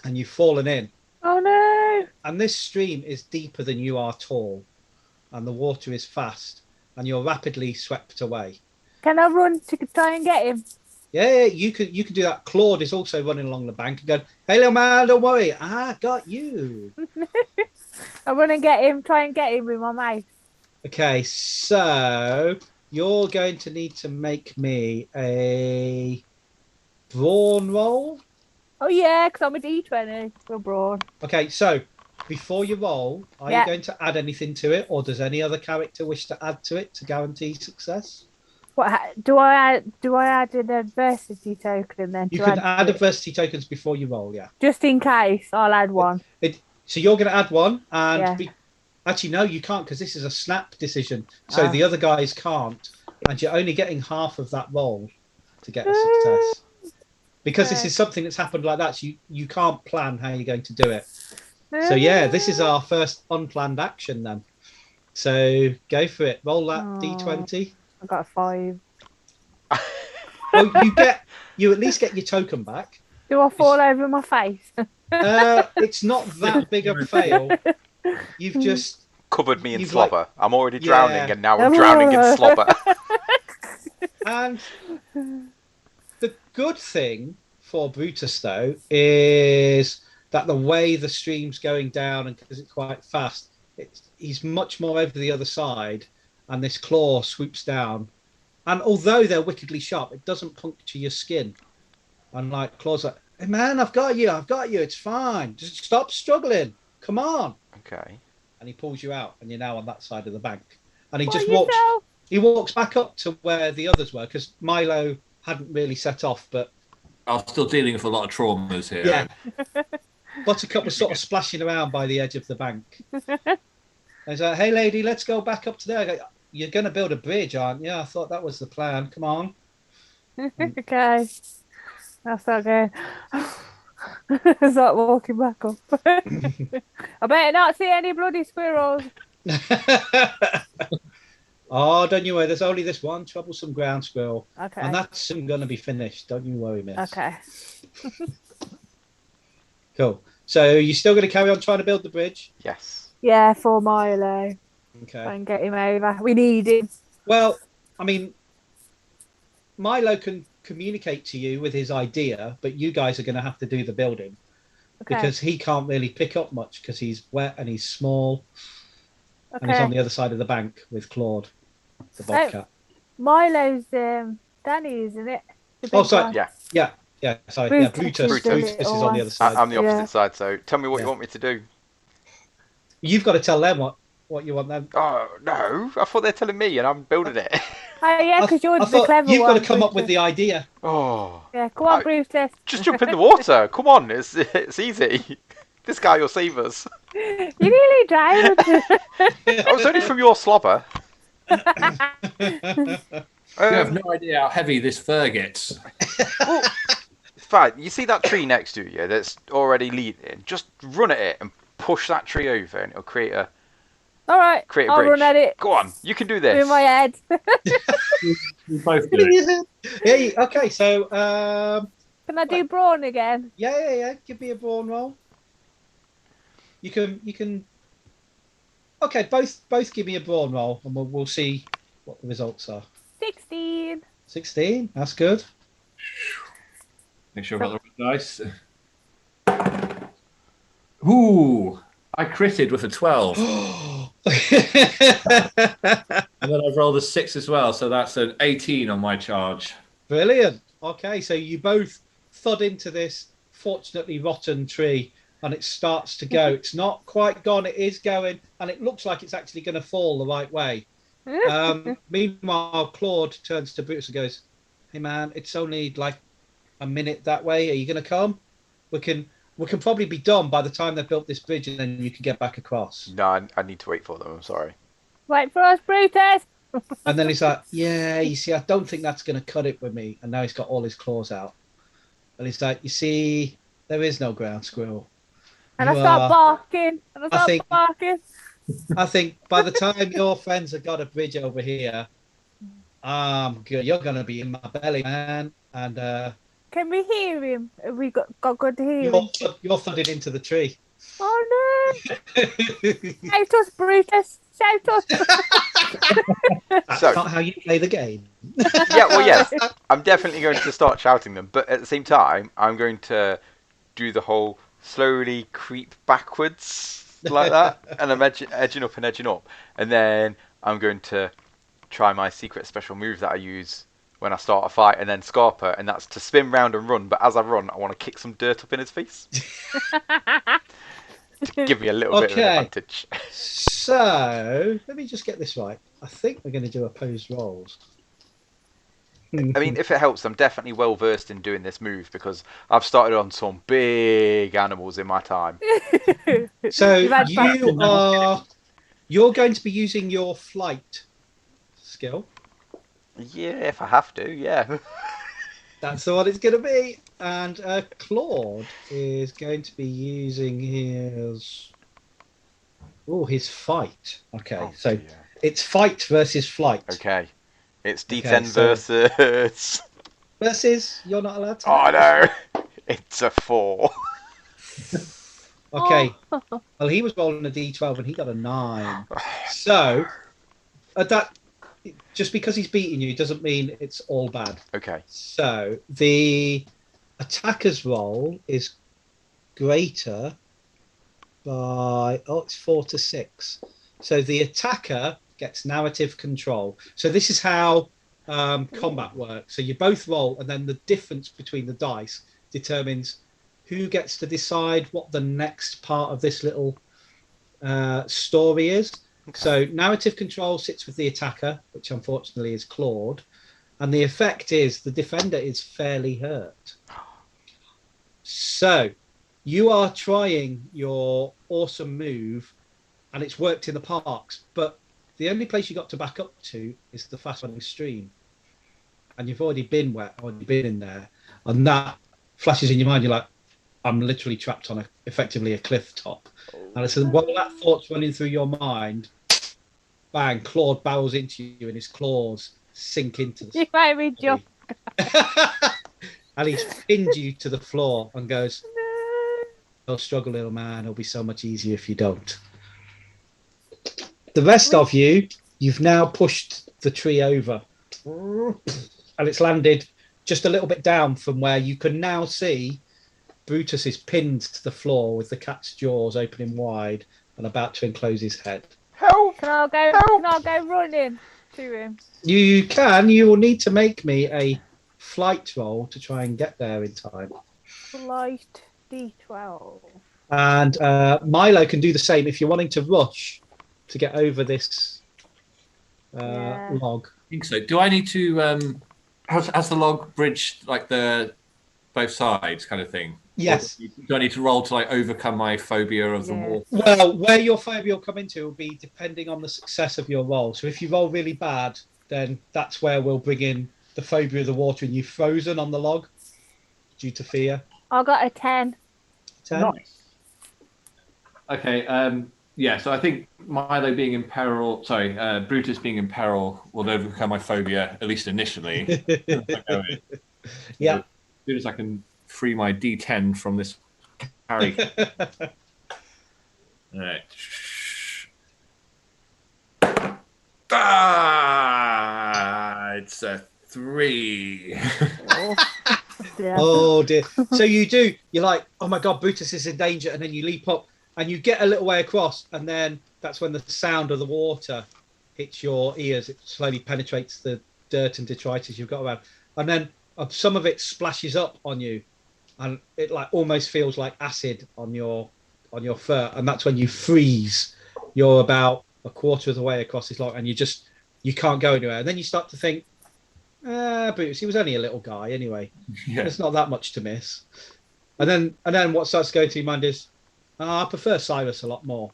and you've fallen in. Oh no. And this stream is deeper than you are tall, and the water is fast, and you're rapidly swept away. Can I run to try and get him? Yeah, you can do that. Claude is also running along the bank and going, "Hey little man, don't worry, I got you." I run and get him, try and get him with my mouth. Okay, so you're going to need to make me a brawn roll. Oh yeah, because I'm a D20 for brawn. Okay, so before you roll, are you Yeah. going to add anything to it, or does any other character wish to add to it to guarantee success? Do I add an adversity token then? You to can add add to it? adversity tokens before you roll, yeah. Just in case, I'll add one. So you're going to add one, and Yeah. actually, no, you can't because this is a snap decision. So Ah. the other guys can't, and you're only getting half of that roll to get a success. Because this Okay. is something that's happened like that, so you can't plan how you're going to do it. So yeah, this is our first unplanned action then. So go for it. Roll that d20. I got a 5. Well, you at least get your token back. Do I fall over my face? It's not that big a fail. You've just Covered me in you've slobber. I'm already drowning, Yeah. and now I'm drowning in slobber. And the good thing for Brutus, though, is that the way the stream's going down, and because it's quite fast, he's much more over the other side, and this claw swoops down. And although they're wickedly sharp, it doesn't puncture your skin. And like claws like, hey man, I've got you, it's fine. Just stop struggling. Come on. Okay. And he pulls you out, and you're now on that side of the bank. And he What just yourself? he walks back up to where the others were, because Milo hadn't really set off, but I'm still dealing with a lot of traumas here. yeah. Buttercup was sort of splashing around by the edge of the bank. And he's like, hey lady, let's go back up to there. I go, you're going to build a bridge, aren't you? I thought that was the plan. Come on. Okay. I'll start going. Start walking back up. I better not see any bloody squirrels. Oh, don't you worry. There's only this one troublesome ground squirrel. Okay. And that's soon going to be finished. Don't you worry, miss. Okay. Cool. So you're still going to carry on trying to build the bridge? Yes. Yeah, for Milo. Okay. Try and get him over. We need him. Well, I mean, Milo can communicate to you with his idea, but you guys are going to have to do the building. Okay. Because he can't really pick up much because he's wet and he's small. Okay. And he's on the other side of the bank with Claude, the bobcat. Milo's Danny, isn't it? The big Oh, sorry. one. Yeah, sorry. Yeah, Brutus Brutus. is the Brutus is little on the one. other side. I'm the opposite Yeah. side, so tell me what Yeah. you want me to do. You've got to tell them what you want them. Oh, no. I thought they're telling me, and I'm building it. Oh, yeah, because you're I the thought clever you've one. got to come up with Brutus. the idea. Oh. Yeah, come on, I- Brutus. Just jump in the water. Come on. It's easy. This guy will save us. You nearly drowned. I was only from your slobber. You have no idea how heavy this fur gets. Well, fine. You see that tree next to you that's already leaning? Just run at it and push that tree over, and it'll create a All right, bridge. I'll run at it Go on. You can do in this. my head. We both do it. Yeah. Okay. So Can I do brawn again? yeah. Give me a brawn roll. You can. Okay, both give me a brawn roll, and we'll see what the results are. 16. 16. That's good. Make sure I've got the right dice. Ooh, I critted with a 12. And then I've rolled a 6 as well, so that's an 18 on my charge. Brilliant. Okay, so you both thud into this fortunately rotten tree, and it starts to go. It's not quite gone. It is going, and it looks like it's actually going to fall the right way. Meanwhile, Claude turns to Brutus and goes, "Hey man, it's only like a minute that way. Are you going to come? We can probably be done by the time they've built this bridge, and then you can get back across." No, I need to wait for them. I'm sorry. Wait for us, Brutus. And then he's like, "Yeah, you see, I don't think that's going to cut it with me." And now he's got all his claws out. And he's like, "You see, there is no ground squirrel." And I You start are- barking. And I start think- barking. I think by the time your friends have got a bridge over here, you're going to be in my belly, man. And Can we hear him? Have we got good hearing? you're thudded into the tree. Oh no! Shout us, Brutus! Shout us! That's So- not how you play the game. Yeah, well, yes. I'm definitely going to start shouting them, but at the same time, I'm going to do the whole slowly creep backwards like that, and I'm edging up, and then I'm going to try my secret special move that I use when I start a fight, and then Scarpa, and that's to spin round and run. But as I run, I want to kick some dirt up in his face to give me a little bit of an Okay. advantage. So let me just get this right. I think we're going to do opposed rolls. I mean, if it helps, I'm definitely well versed in doing this move because I've started on some big animals in my time. So You've had you're going to be using your flight skill. Yeah, if I have to, yeah. That's what it's going to be. And Claude is going to be using his fight. Okay, Oh so dear. it's fight versus flight. Okay, it's Okay, D10 so versus. versus you're not allowed to. Oh have no, it's a 4. Okay. Oh. Well, he was rolling a d12 and he got a 9. So that just because he's beating you doesn't mean it's all bad. Okay. So the attacker's roll is greater by it's 4 to 6. So the attacker gets narrative control. So this is how combat works. So you both roll, and then the difference between the dice determines who gets to decide what the next part of this little story is. Okay. So narrative control sits with the attacker, which unfortunately is Claude, and the effect is the defender is fairly hurt. So you are trying your awesome move, and it's worked in the parks, but the only place you got to back up to is the fast running stream, and you've already been in there, and that flashes in your mind. You're like, I'm literally trapped on effectively a cliff top. And it says, while that thought's running through your mind, bang, Claude barrels into you and his claws sink into the You made me jump. and he's pinned you to the floor and goes, No. "Don't struggle, little man. It'll be so much easier if you don't." The rest of you've now pushed the tree over. And it's landed just a little bit down from where you can now see Brutus is pinned to the floor with the cat's jaws opening wide and about to enclose his head. Help! Can I go running to him? You can. You will need to make me a flight roll to try and get there in time. Flight D12. And Milo can do the same if you're wanting to rush to get over this log. I think so. Do I need to? Has the log bridged like the both sides kind of thing? Yes. Or do I need to roll to like overcome my phobia of the water? Well, where your phobia will come into will be depending on the success of your roll. So if you roll really bad, then that's where we'll bring in the phobia of the water and you've frozen on the log due to fear. I got a 10. 10? Nice. Okay. Yeah. So I think Milo being in peril. Sorry, Brutus being in peril will overcome my phobia at least initially. Yeah. As soon as I can free my D10 from this carry. All right. It's a 3. Oh dear. So you're like, oh my God, Brutus is in danger. And then you leap up and you get a little way across. And then that's when the sound of the water hits your ears. It slowly penetrates the dirt and detritus you've got around. And then some of it splashes up on you. And it like almost feels like acid on your fur. And that's when you freeze. You're about a quarter of the way across this log and you can't go anywhere. And then you start to think, Brutus, he was only a little guy anyway. Yeah. There's not that much to miss. And then what starts going through your mind is, I prefer Cyrus a lot more.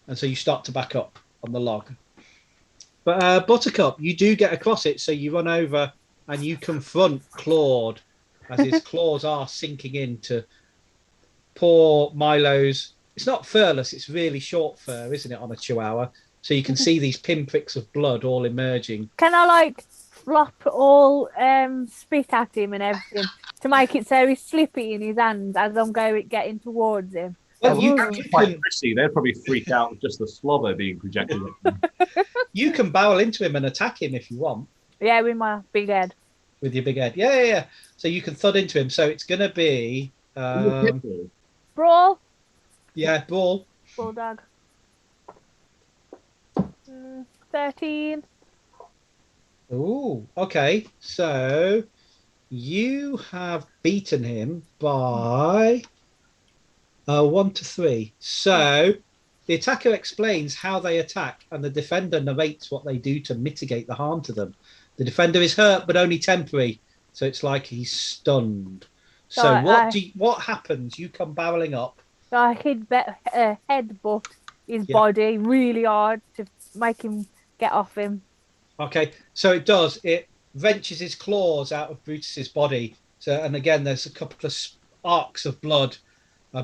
And so you start to back up on the log. But Buttercup, you do get across it. So you run over and you confront Claude as his claws are sinking into poor Milo's. It's not furless, it's really short fur, isn't it, on a Chihuahua? So you can see these pinpricks of blood all emerging. Can I like flop all spit at him and everything to make it so he's slippy in his hands as I'm getting towards him? Well, you Quite can, prissy. They'd probably freak out with just the slobber being projected at them. you can barrel into him and attack him if you want. Yeah, with my big head. With your big head. Yeah. So you can thud into him. So it's going to be... Brawl. Yeah, ball. Bulldog. 13. Ooh, okay. So you have beaten him by 1 to 3. So the attacker explains how they attack and the defender narrates what they do to mitigate the harm to them. The defender is hurt, but only temporary. So it's like he's stunned. So So what happens? You come barreling up. So I headbutt his Yeah. body really hard to make him get off him. Okay, so it does. It wrenches his claws out of Brutus's body. So, and again, there's a couple of arcs of blood.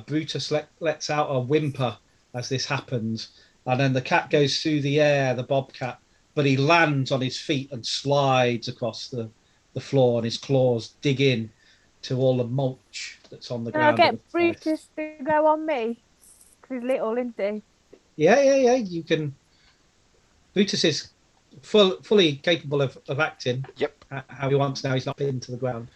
Brutus lets out a whimper as this happens, and then the cat goes through the air, the bobcat, but he lands on his feet and slides across the floor, and his claws dig in to all the mulch that's on the Can I ground. get Brutus to go on me? Because he's little, isn't he? Yeah. You can. Brutus is fully capable of acting. Yep. How he wants now. He's not pinned to the ground.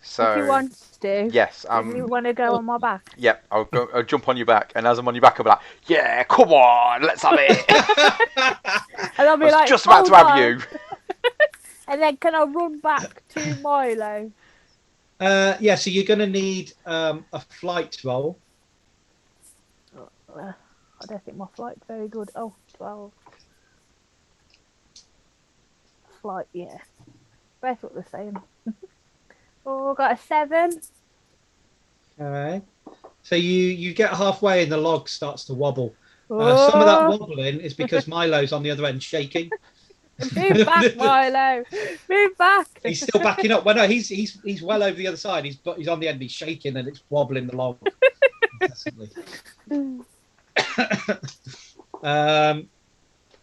So If he wants to. yes, Does he want to go on my back? Yep, I'll jump on your back, and as I'm on your back, I'll be like, "Yeah, come on, let's have it." And I'll be I was like, just about to "Hold have on." you. And then can I run back to Milo? Yeah, so you're going to need a flight roll. I don't think my flight's very good. Oh, 12. Flight, yeah. Both look the same. Oh, I got a 7. All right. So you get halfway and the log starts to wobble. Some of that wobbling is because Milo's on the other end shaking. Move back, Milo. Move back. He's still backing up. Well, no, he's well over the other side. He's on the end. He's shaking and it's wobbling the log.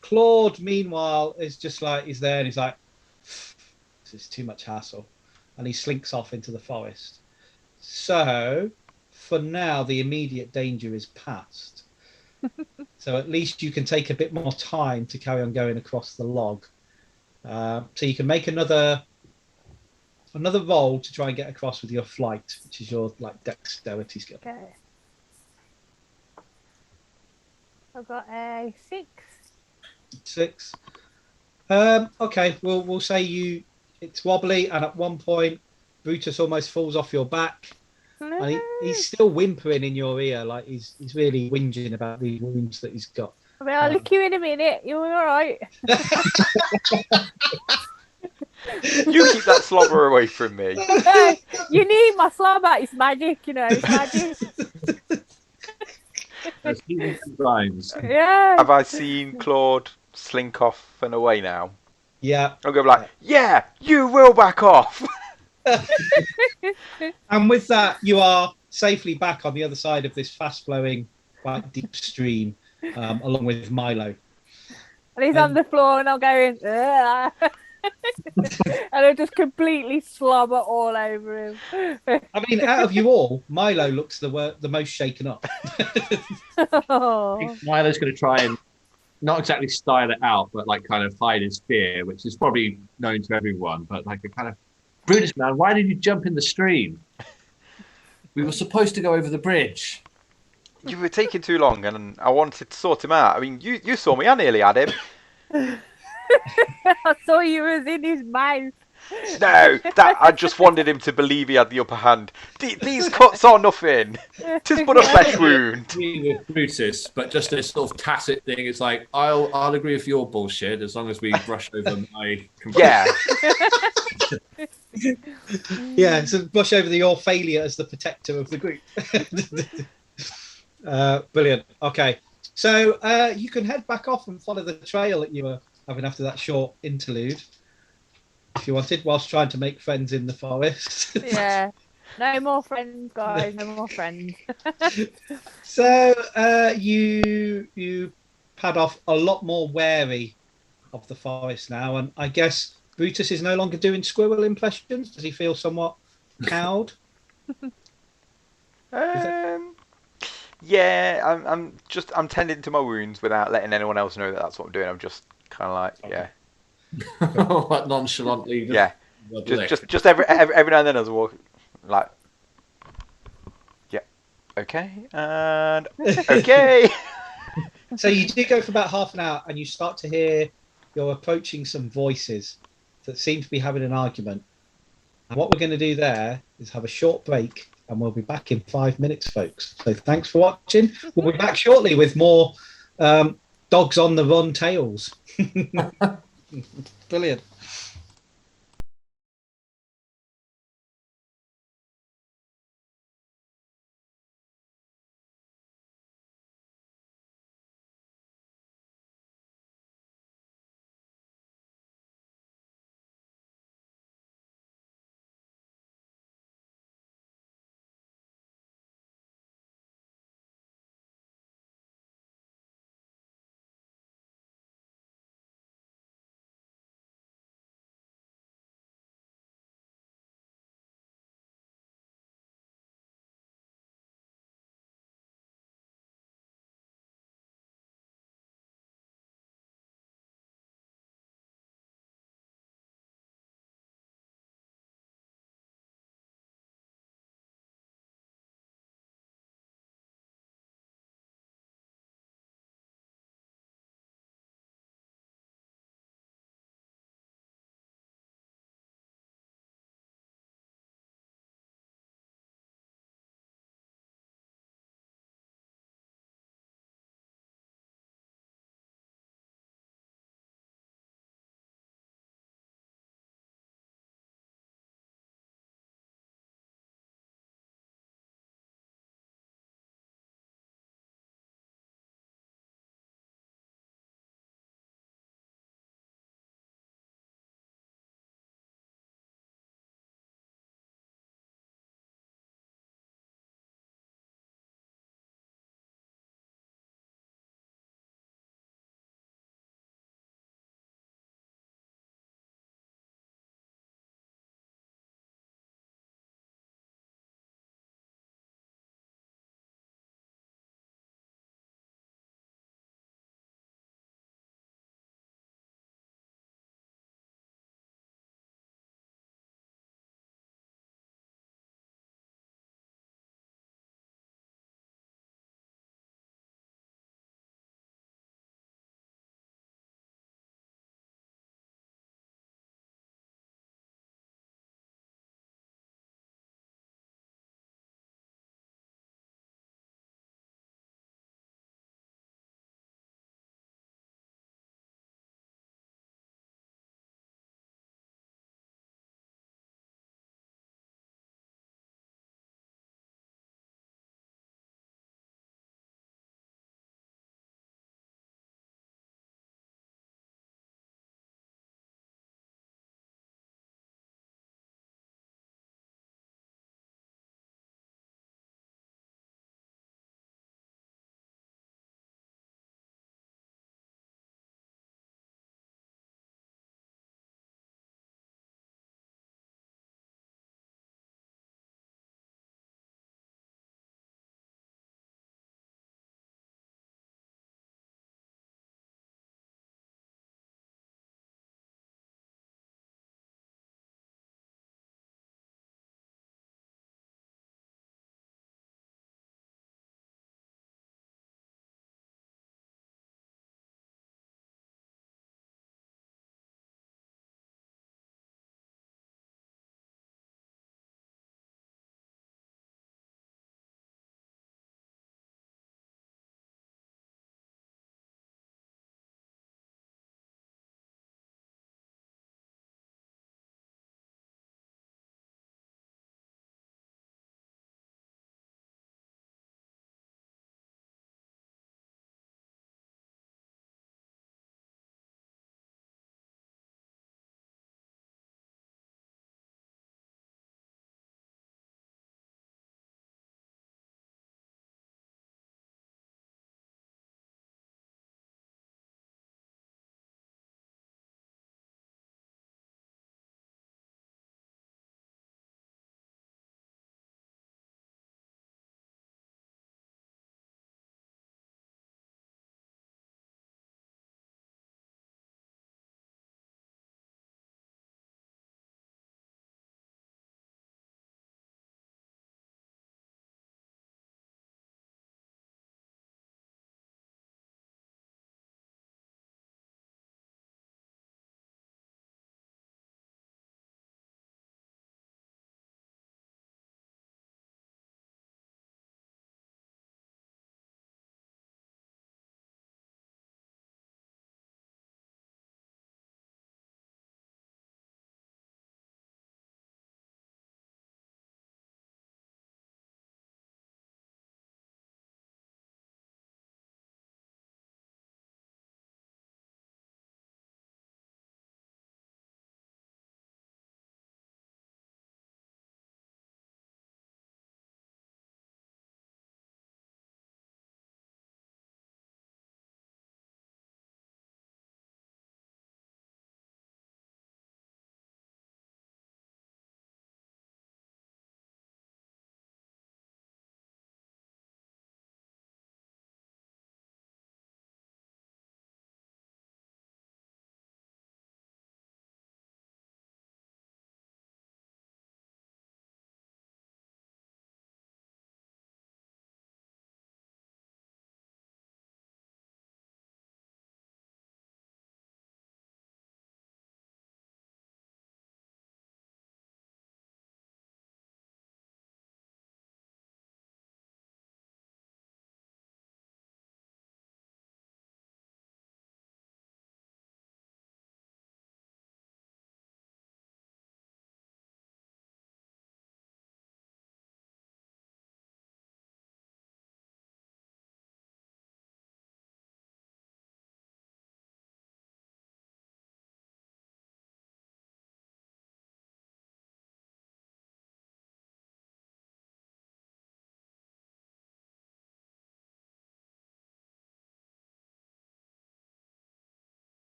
Claude, meanwhile, is just like he's there and he's like, "This is too much hassle," and he slinks off into the forest. So, for now, the immediate danger is past. So at least you can take a bit more time to carry on going across the log. So you can make another roll to try and get across with your flight, which is your dexterity skill. Okay. I've got a 6. 6. Okay, we'll say it's wobbly, and at one point Brutus almost falls off your back, and he's still whimpering in your ear, like he's really whinging about the wounds that he's got. I mean, I'll lick you in a minute. You're all right. You keep that slobber away from me. You need my slobber. It's magic, It's magic. There's healing enzymes. Yeah. Have I seen Claude slink off and away now? Yeah. I'll go like, "Yeah, you will back off." And with that, you are safely back on the other side of this fast-flowing, quite deep stream, along with Milo. And he's on the floor, and I'm going, "Ugh." And I just completely slobber all over him. I mean, out of you all, Milo looks the most shaken up. Oh. I think Milo's going to try and not exactly style it out, but kind of hide his fear, which is probably known to everyone. But a kind of, "Brutus, man, why did you jump in the stream? We were supposed to go over the bridge." You were taking too long, and I wanted to sort him out. I mean, you saw me. I nearly had him. I saw you was in his mouth. No, I just wanted him to believe he had the upper hand. These cuts are nothing. 'Tis but a flesh wound. Agree with Brutus, but just this sort of tacit thing. It's like, I'll agree with your bullshit as long as we brush over my. Yeah. Yeah, so brush over your failure as the protector of the group. Brilliant. Okay, so you can head back off and follow the trail that you were having after that short interlude, if you wanted, whilst trying to make friends in the forest. Yeah. No more friends, guys. No more friends. So you pad off a lot more wary of the forest now, and I guess Brutus is no longer doing squirrel impressions. Does he feel somewhat cowed? Yeah, I'm tending to my wounds without letting anyone else know that that's what I'm doing. I'm just kind of like, yeah. What, nonchalantly? Yeah. Just every now and then as I walk, like, yeah, okay, and okay. So you do go for about half an hour, and you start to hear you're approaching some voices that seem to be having an argument. And what we're going to do there is have a short break, and we'll be back in 5 minutes, folks. So thanks for watching. We'll be back shortly with more dogs on the run tales. Brilliant.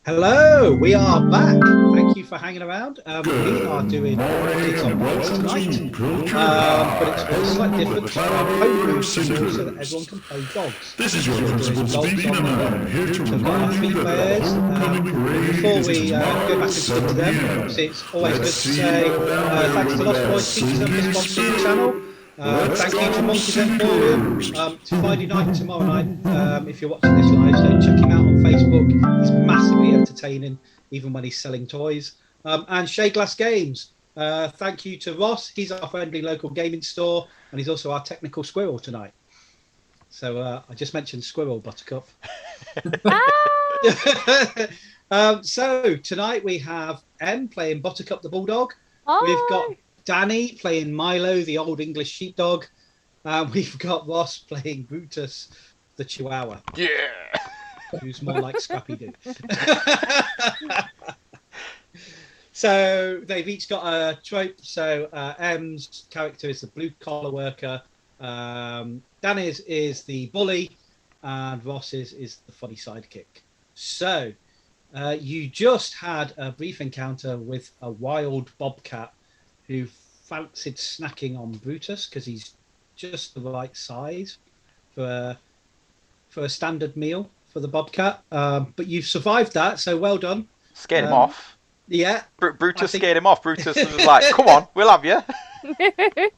Hello, we are back. Thank you for hanging around. We are doing Kids on Bikes tonight, but it's with a slight difference. Homebrew symbols so that everyone can play dogs. This is your So we're doing principal dogs speaking, on and the I'm here to So we've got our remind three you that players. the homecoming Before parade we is go back and tomorrow speak to at them, 7 obviously it's always good to Let's see say you out thanks to there Lost with Boys that Pizza for singing sponsoring the spirit. channel. Let's Thank you to go, Monkeys Emporium. Cedars. It's Friday night tomorrow night. If you're watching this live, so check him out on Facebook. He's massively entertaining, even when he's selling toys. And Shea Glass Games. Thank you to Ross. He's our friendly local gaming store, and he's also our technical squirrel tonight. So I just mentioned Squirrel Buttercup. So tonight we have Em playing Buttercup the Bulldog. We've got Danny playing Milo, the old English sheepdog. We've got Ross playing Brutus, the Chihuahua. Yeah. Who's more like Scrappy Doo. So they've each got a trope. So M's character is the blue collar worker. Danny's is the bully, and Ross's is the funny sidekick. So you just had a brief encounter with a wild bobcat who fancied snacking on Brutus because he's just the right size for a standard meal for the bobcat. But you've survived that, so well done. Scared him off. Yeah. Brutus scared him off. Brutus was like, come on, we'll have you.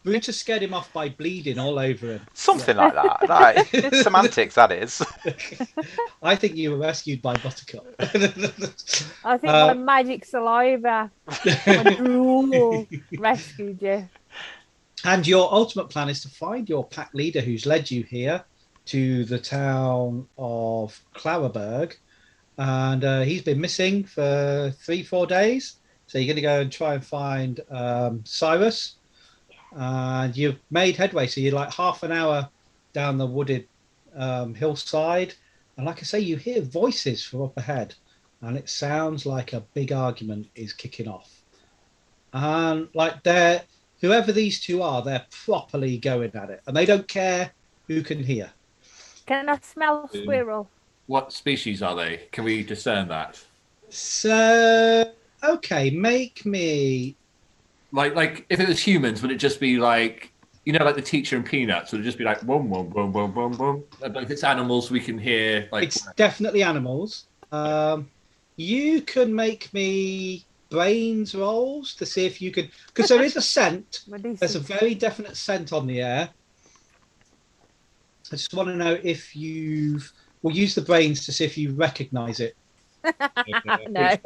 Brutus scared him off by bleeding all over him. Something like that. Like, semantics, that is. I think you were rescued by Buttercup. I think my magic saliva and drool rescued you. And your ultimate plan is to find your pack leader who's led you here to the town of Claraburg. And he's been missing for 3-4 days. So you're going to go and try and find Cyrus. And you've made headway. So you're like half an hour down the wooded hillside. And like I say, you hear voices from up ahead. And it sounds like a big argument is kicking off. And like whoever these two are, they're properly going at it. And they don't care who can hear. Can I smell squirrel? What species are they? Can we discern that? So, okay, make me... Like if it was humans, would it just be like, you know, like the teacher in Peanuts? Would it just be like, boom, boom, boom, boom, boom, boom? But if it's animals, we can hear like... It's definitely animals. You can make me brains rolls to see if you can... Because there is a scent. There's a very definite scent on the air. I just want to know if you've... We'll use the brains to see if you recognise it. No,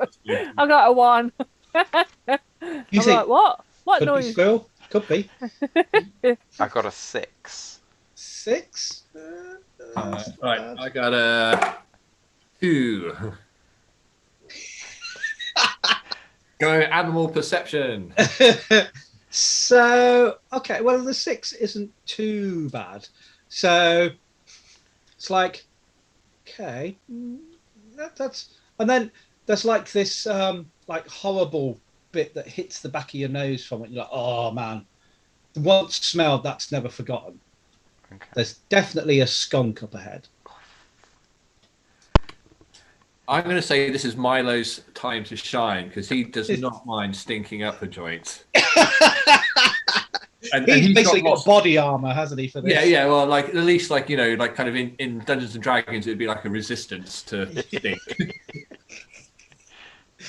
I got a 1. You I'm think, like, what? What could noise? be squirrel? Could be. I got a 6. 6? Right, I got a 2. Go animal perception. So, okay, well, the 6 isn't too bad. So, it's like, okay, that's... And then there's like this like horrible bit that hits the back of your nose from it. You're like, oh, man. Once smelled, that's never forgotten. Okay. There's definitely a skunk up ahead. I'm going to say this is Milo's time to shine because he does not mind stinking up the joint. and He's basically got got body armor, hasn't he, for this? Yeah. Well, like at least, like, you know, like kind of in Dungeons and Dragons, it'd be like a resistance to stink.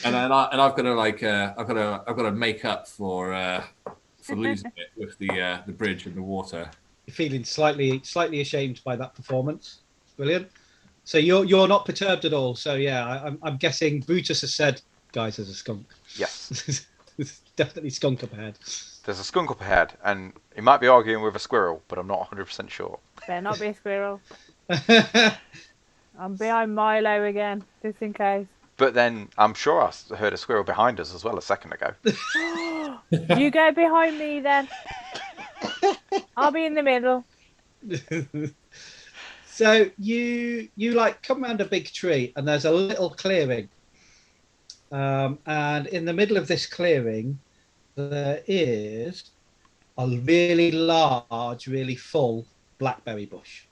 and I've got to like I've got to make up for losing it with the bridge and the water. You're feeling slightly ashamed by that performance. Brilliant. So you're not perturbed at all. So yeah, I'm guessing Brutus has said, guys, there's a skunk. Yes. There's definitely skunk up ahead. There's a skunk up ahead, and he might be arguing with a squirrel, but I'm not 100% sure. Better not be a squirrel. I'm behind Milo again, just in case. But then I'm sure I heard a squirrel behind us as well a second ago. You go behind me then. I'll be in the middle. So you like come around a big tree, and there's a little clearing. And in the middle of this clearing, there is a really large, really full blackberry bush.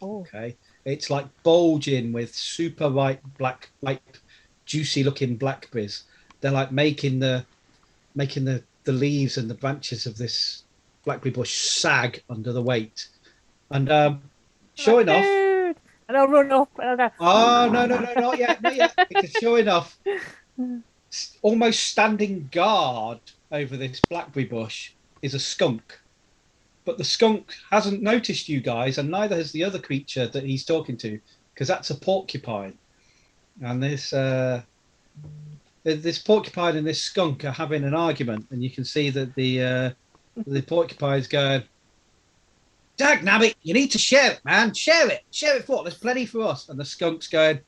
Oh. Okay, it's like bulging with super ripe black juicy looking blackberries. They're like making the leaves and the branches of this blackberry bush sag under the weight. And sure Like, enough, "Dude," and I'll run up and I'll go, oh no, not yet, not yet. Because sure enough, almost standing guard over this blackberry bush is a skunk. But the skunk hasn't noticed you guys, and neither has the other creature that he's talking to, because that's a porcupine. And this porcupine and this skunk are having an argument, and you can see that the porcupine's going, "Dagnabbit, you need to share it, man. Share it for. There's plenty for us." And the skunk's going,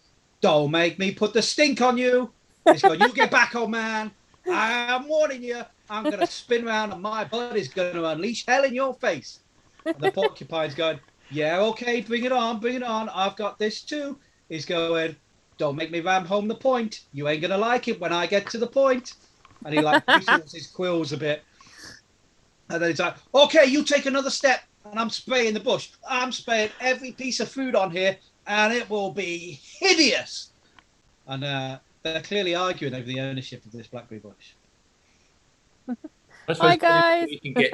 "Don't make me put the stink on you." He's going, "You get back, old man. I am warning you. I'm going to spin around and my blood is going to unleash hell in your face." And the porcupine's going, "Yeah, okay, bring it on. I've got this too." He's going, "Don't make me ram home the point. You ain't going to like it when I get to the point." And he like pushes his quills a bit. And then he's like, "Okay, you take another step." And I'm spraying the bush. I'm spraying every piece of food on here, and it will be hideous. And they're clearly arguing over the ownership of this blackberry bush. I suppose Hi, guys. we can get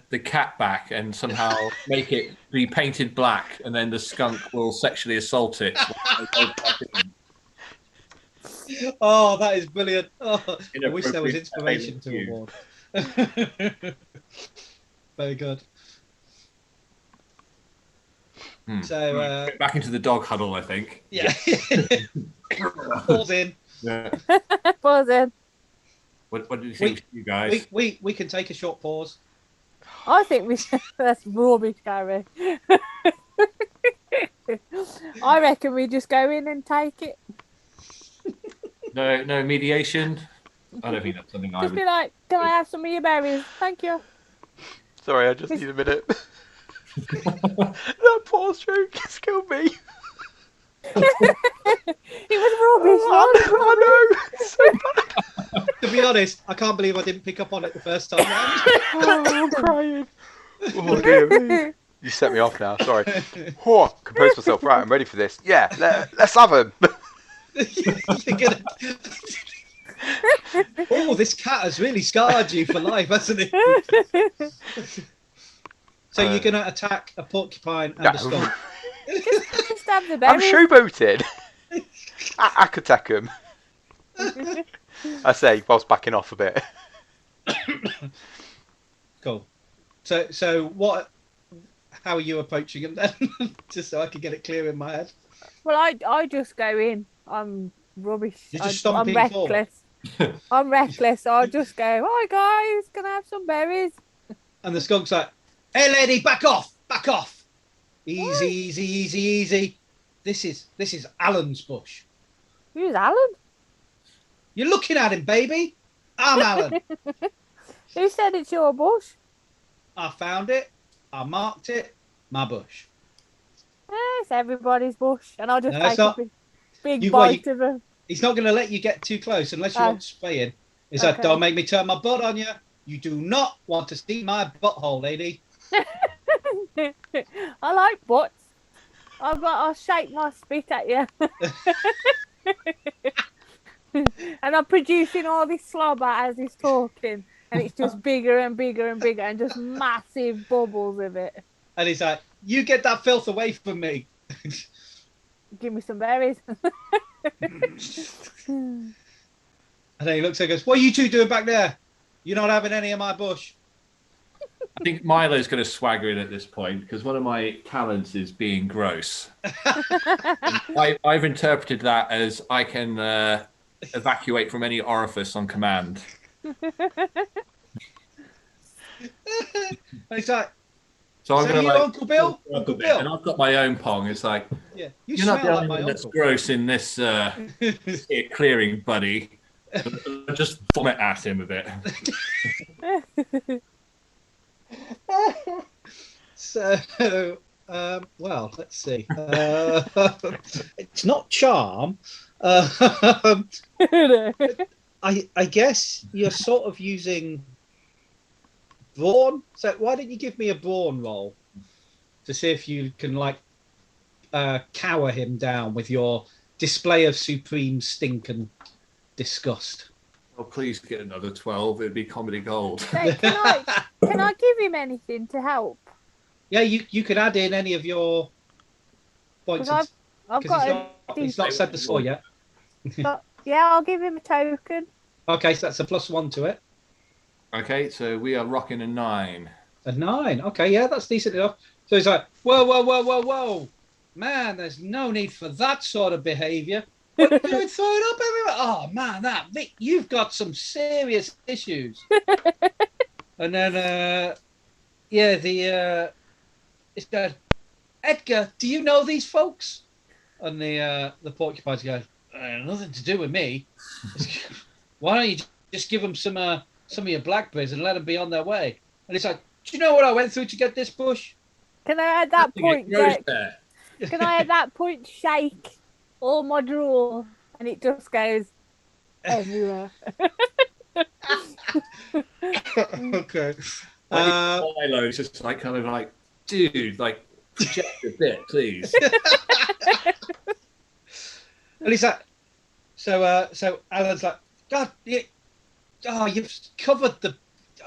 the cat back and somehow make it be painted black, and then the skunk will sexually assault it. Oh, that is brilliant. Oh, I wish there was inspiration to award. Very good. So back into the dog huddle, I think. yeah. Pause in. Yeah. Pause in. What do you think, you guys? We can take a short pause. I think we should. That's rubbish, Gary. I reckon we just go in and take it. No mediation. I don't think that's something I Just would. be like, "Can I have some of your berries? Thank you." Sorry, I just need a minute. That pause joke has killed me. It was rubbish. I know. It's so bad. To be honest, I can't believe I didn't pick up on it the first time round. Oh, I'm crying. Oh dear me. You set me off now. Sorry. Oh, compose myself. Right, I'm ready for this. Yeah, let's have him. You're gonna... Oh, this cat has really scarred you for life, hasn't it? So you're going to attack a porcupine and a skunk? Just have the I'm berries. showboated. I could attack him. I say, whilst backing off a bit. Cool. So what? How are you approaching him then? Just so I can get it clear in my head. Well, I just go in. I'm rubbish. You're just I'm stomping reckless. I'm reckless. I'll just go, "Hi guys, can I have some berries?" And the skunk's like, "Hey lady, back off. Easy. This is Alan's bush. Who's Alan? You're looking at him, baby. I'm Alan. Who said it's your bush? I found it. I marked it. My bush." It's everybody's bush, and I'll just No, it's take not. a big You- bite of him. He's not going to let you get too close unless you want spraying. He's like, Okay. "Don't make me turn my butt on you. You do not want to see my butthole, lady." I like butts. I'll shake my spit at you. And I'm producing all this slobber as he's talking, and it's just bigger and bigger and bigger, and just massive bubbles of it. And he's like, "You get that filth away from me." Give me some berries. And then he looks and goes, "What are you two doing back there? You're not having any of my bush." I think Milo's going to swagger in at this point because one of my talents is being gross. I've interpreted that as I can evacuate from any orifice on command. And he's like, So I'm "So going you to Uncle Bill? Uncle Bill?" And I've got my own pong. It's like, Yeah, you you're not smell the like only my one that's uncle. gross in this here clearing, buddy. I just vomit at him a bit. So, well, let's see. It's not charm. I guess you're sort of using brawn. So why don't you give me a brawn roll to see if you can like cower him down with your display of supreme stink and disgust. Oh, please get another 12. It'd be comedy gold. So can I give him anything to help? Yeah, you could add in any of your points. Because I've got he's not said the score yet. Yeah, I'll give him a token. Okay, so that's a +1 to it. Okay, so we are rocking a 9. A 9. Okay, yeah, that's decent enough. So he's like, whoa. Man, there's no need for that sort of behaviour. What are you doing, throwing up everywhere? Oh, man, Vic, you've got some serious issues. And then, it's going, Edgar, do you know these folks? And the porcupines go, nothing to do with me. Why don't you just give them some of your blackberries and let them be on their way? And he's like, do you know what I went through to get this bush? Can I at that point Can I at that point shake all my drool and it just goes everywhere? Okay. Milo's just like kind of like, dude, like project a bit, please. And he's like, so Alan's like, God, you've covered the.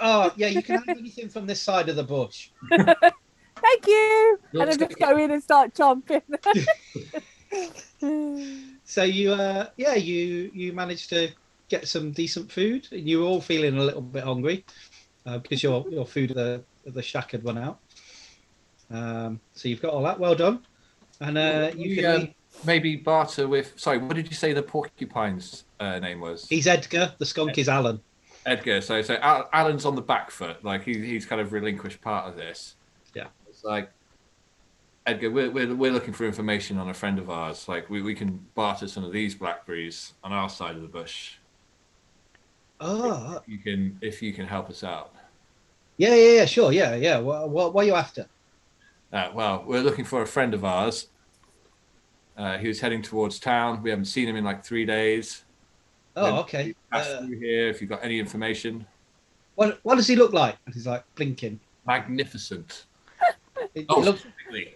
Oh, yeah, you can have anything from this side of the bush. Thank you. And I just go in and start chomping. So you managed to get some decent food, and you were all feeling a little bit hungry because your food at the shack had run out. So you've got all that. Well done. And you can maybe barter with. Sorry, what did you say the porcupine's name was? He's Edgar. The skunk is Alan. Edgar. So Alan's on the back foot. Like he's kind of relinquished part of this. Yeah. It's like, Edgar, we're looking for information on a friend of ours. Like we can barter some of these blackberries on our side of the bush. Oh. If you can help us out. Yeah, sure, yeah. What are you after? Well, we're looking for a friend of ours. He was heading towards town. We haven't seen him in like 3 days. Oh, okay. Pass through here if you've got any information. What does he look like? And he's like blinking. Magnificent. It looks So pretty.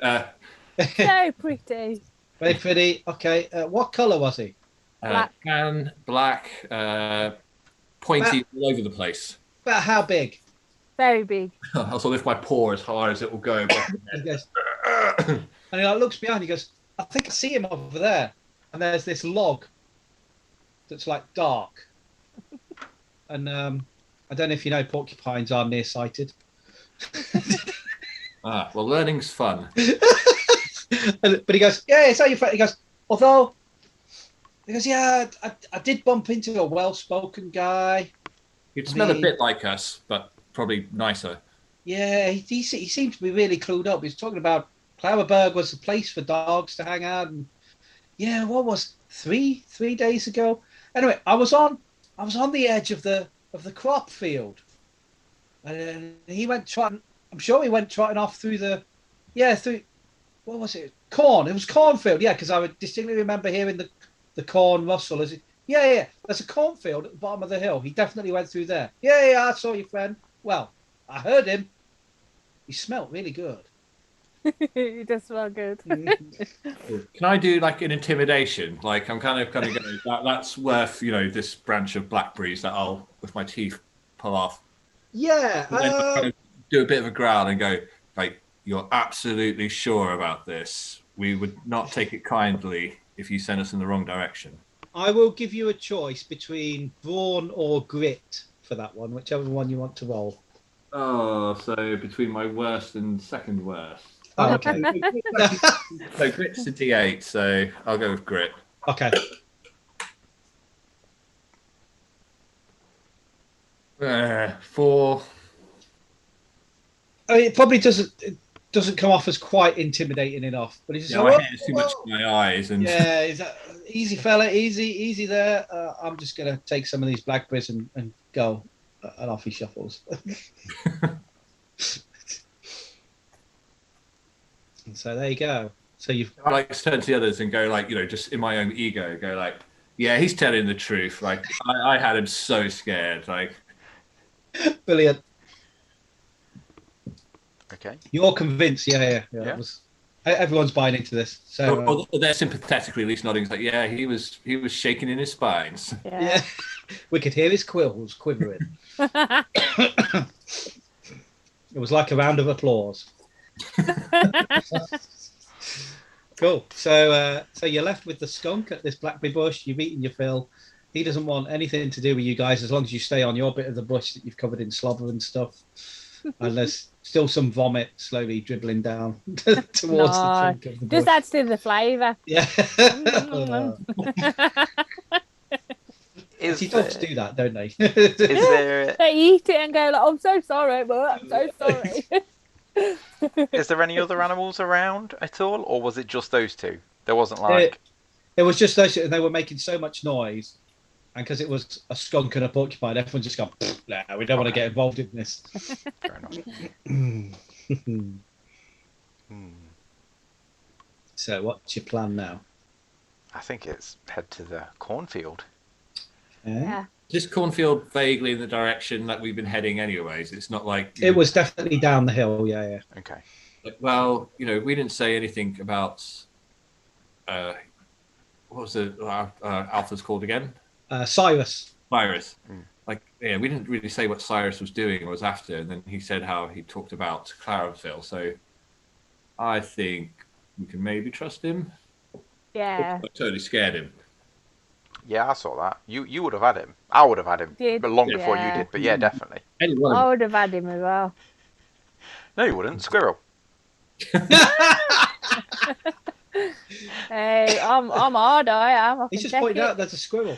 very pretty. Okay. What colour was he? Black. Black, pointy all over the place. About how big? Very big. I'll sort of lift my paw as hard as it will go. He goes, and he like looks behind. He goes, I think I see him over there. And there's this log that's like dark. And I don't know if you know, porcupines are nearsighted. Well, learning's fun. But he goes, yeah, it's how you. He goes, yeah, I did bump into a well-spoken guy. He'd smell a bit like us, but probably nicer. Yeah, he seemed to be really clued up. He was talking about Claraburg was a place for dogs to hang out, and yeah, what was 3 days ago? Anyway, I was on the edge of the crop field, and he went trotting. I'm sure he went trotting off through what was it? Corn. It was cornfield. Yeah, because I would distinctly remember hearing the corn rustle. Yeah. There's a cornfield at the bottom of the hill. He definitely went through there. Yeah. I saw your friend. Well, I heard him. He smelled really good. He does smell good. Can I do like an intimidation? Like I'm kind of going, that's worth, this branch of blackberries that I'll, with my teeth, pull off. Yeah. And then kind of do a bit of a growl and go, like, you're absolutely sure about this. We would not take it kindly if you send us in the wrong direction. I will give you a choice between brawn or grit for that one, whichever one you want to roll. Oh, so between my worst and second worst. Oh, okay. So grit's a D8, so I'll go with grit. Okay. 4. I mean, it probably doesn't come off as quite intimidating enough, but he's just my hair's too much in my eyes, and yeah, is that easy, fella, easy there. I'm just gonna take some of these blackberries and go, and off he shuffles. And so there you go. So you've I like to turn to the others and go like, just in my own ego, go like, yeah, he's telling the truth. Like I had him so scared. Like, brilliant. Okay. You're convinced, yeah. Yeah. That was Everyone's buying into this. So Or they're sympathetically at least nodding. It's like, yeah, he was shaking in his spines. yeah, we could hear his quills quivering. It was like a round of applause. Cool. So you're left with the skunk at this blackberry bush. You've eaten your fill. He doesn't want anything to do with you guys as long as you stay on your bit of the bush that you've covered in slobber and stuff. And there's still some vomit slowly dribbling down towards the trunk of the bush. Just adds to the flavour. Yeah. Is Dogs do that, don't they? is there They eat it and go like, I'm so sorry, but I'm so sorry. is there any other animals around at all, or was it just those two? There wasn't like It was just those two, and they were making so much noise. And because it was a skunk and a porcupine, everyone just gone, no, we don't want to get involved in this. fair enough. So what's your plan now? I think it's head to the cornfield. Yeah. This cornfield vaguely in the direction that we've been heading anyways. It's not like... It was definitely down the hill, yeah. Okay. Well, we didn't say anything about... what was the Alpha's called again? Cyrus. Cyrus. We didn't really say what Cyrus was doing or was after, and then he said how he talked about Claraburg. So I think we can maybe trust him. Yeah. I totally scared him. Yeah, I saw that. You would have had him. I would have had him, Did, but long before you yeah. did. But yeah, definitely. Anyone. I would have had him as well. No, you wouldn't. Squirrel. Hey, I'm hard. I am. He's just pointed out there's a squirrel.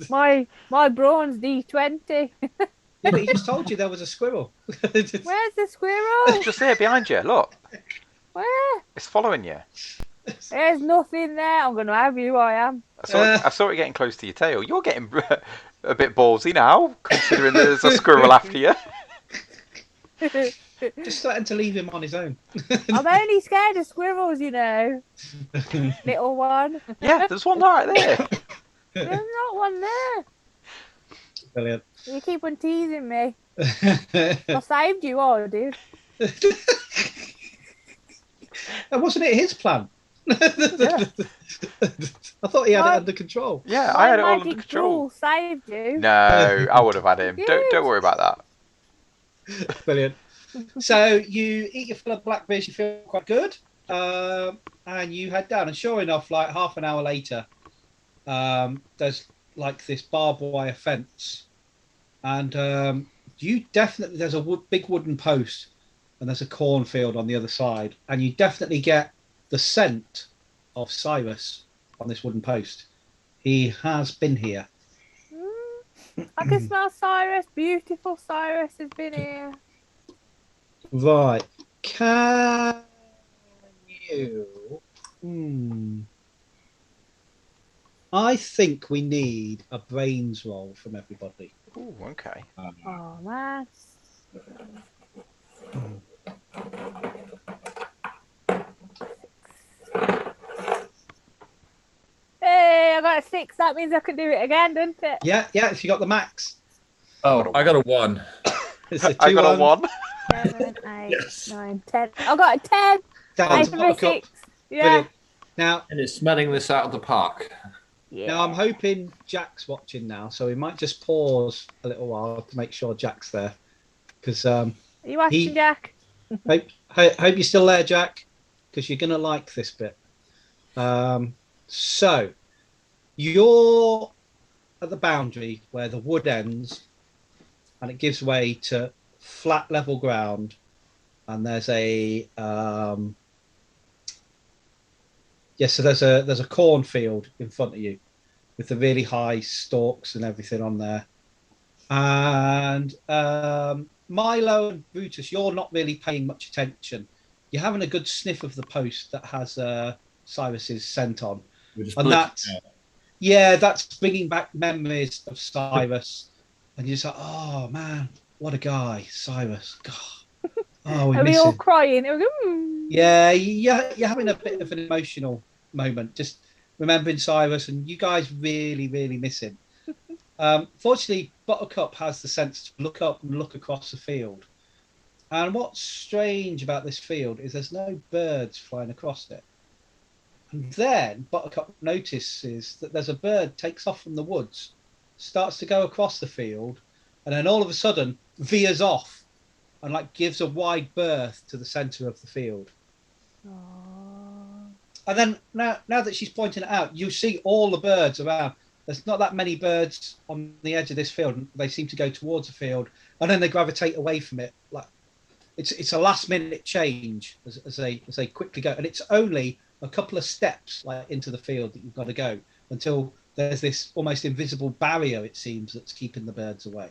My brawn's D20. Yeah, but he just told you there was a squirrel. Where's the It's squirrel? just there behind you. Look, Where? it's following you. There's nothing there. I'm gonna have you. I am. I saw it getting close to your tail. You're getting a bit ballsy now, considering there's a squirrel after you. Just starting to leave him on his own. I'm only scared of squirrels, little one. Yeah, there's one right there. There's not one there. Brilliant. You keep on teasing me. I saved you, all, dude. Wasn't it his plan? Yeah. I thought he had it under control. Yeah, I had it all under Magic control. tool saved you. No, I would have had him. Don't worry about that. Brilliant. So you eat your fill of blackberries, you feel quite good, and you head down. And sure enough, like half an hour later, there's like this barbed wire fence, and there's a big wooden post, and there's a cornfield on the other side, and you definitely get the scent of Cyrus on this wooden post. He has been here. I can smell Cyrus. Beautiful Cyrus has been here. Right. Can you... I think we need a brains roll from everybody. Ooh, okay. Oh, man. Hey, I got a 6. That means I can do it again, doesn't it? Yeah, if you got the max. Oh, I got a 1. It's a I got a 1. 7, 8, 9, 10. I got a 10. Down I to for a Buttercup. 6. Yeah. Brilliant. Now, And it's smelling this out of the park. now, I'm hoping Jack's watching now, so we might just pause a little while to make sure Jack's there. Because Are you watching, Jack? hope you're still there, Jack, because you're going to like this bit. So, you're at the boundary where the wood ends, and it gives way to flat level ground, and there's a so there's a cornfield in front of you with the really high stalks and everything on there. And Milo and Brutus, you're not really paying much attention. You're having a good sniff of the post that has Cyrus's scent on. And that's bringing back memories of Cyrus. And you're just like, oh man, what a guy, Cyrus. God. Oh, we Are we miss all him. crying? Yeah, you're having a bit of an emotional moment, just remembering Cyrus, and you guys really, really miss him. Fortunately, Buttercup has the sense to look up and look across the field, And what's strange about this field is there's no birds flying across it. And then Buttercup notices that there's a bird takes off from the woods, starts to go across the field, and then all of a sudden veers off and like gives a wide berth to the centre of the field. Aww. And then now that she's pointing it out, you see all the birds around. There's not that many birds on the edge of this field. They seem to go towards the field, and then they gravitate away from it. Like it's a last minute change as they quickly go, and it's only a couple of steps like into the field that you've got to go until there's this almost invisible barrier, it seems, that's keeping the birds away.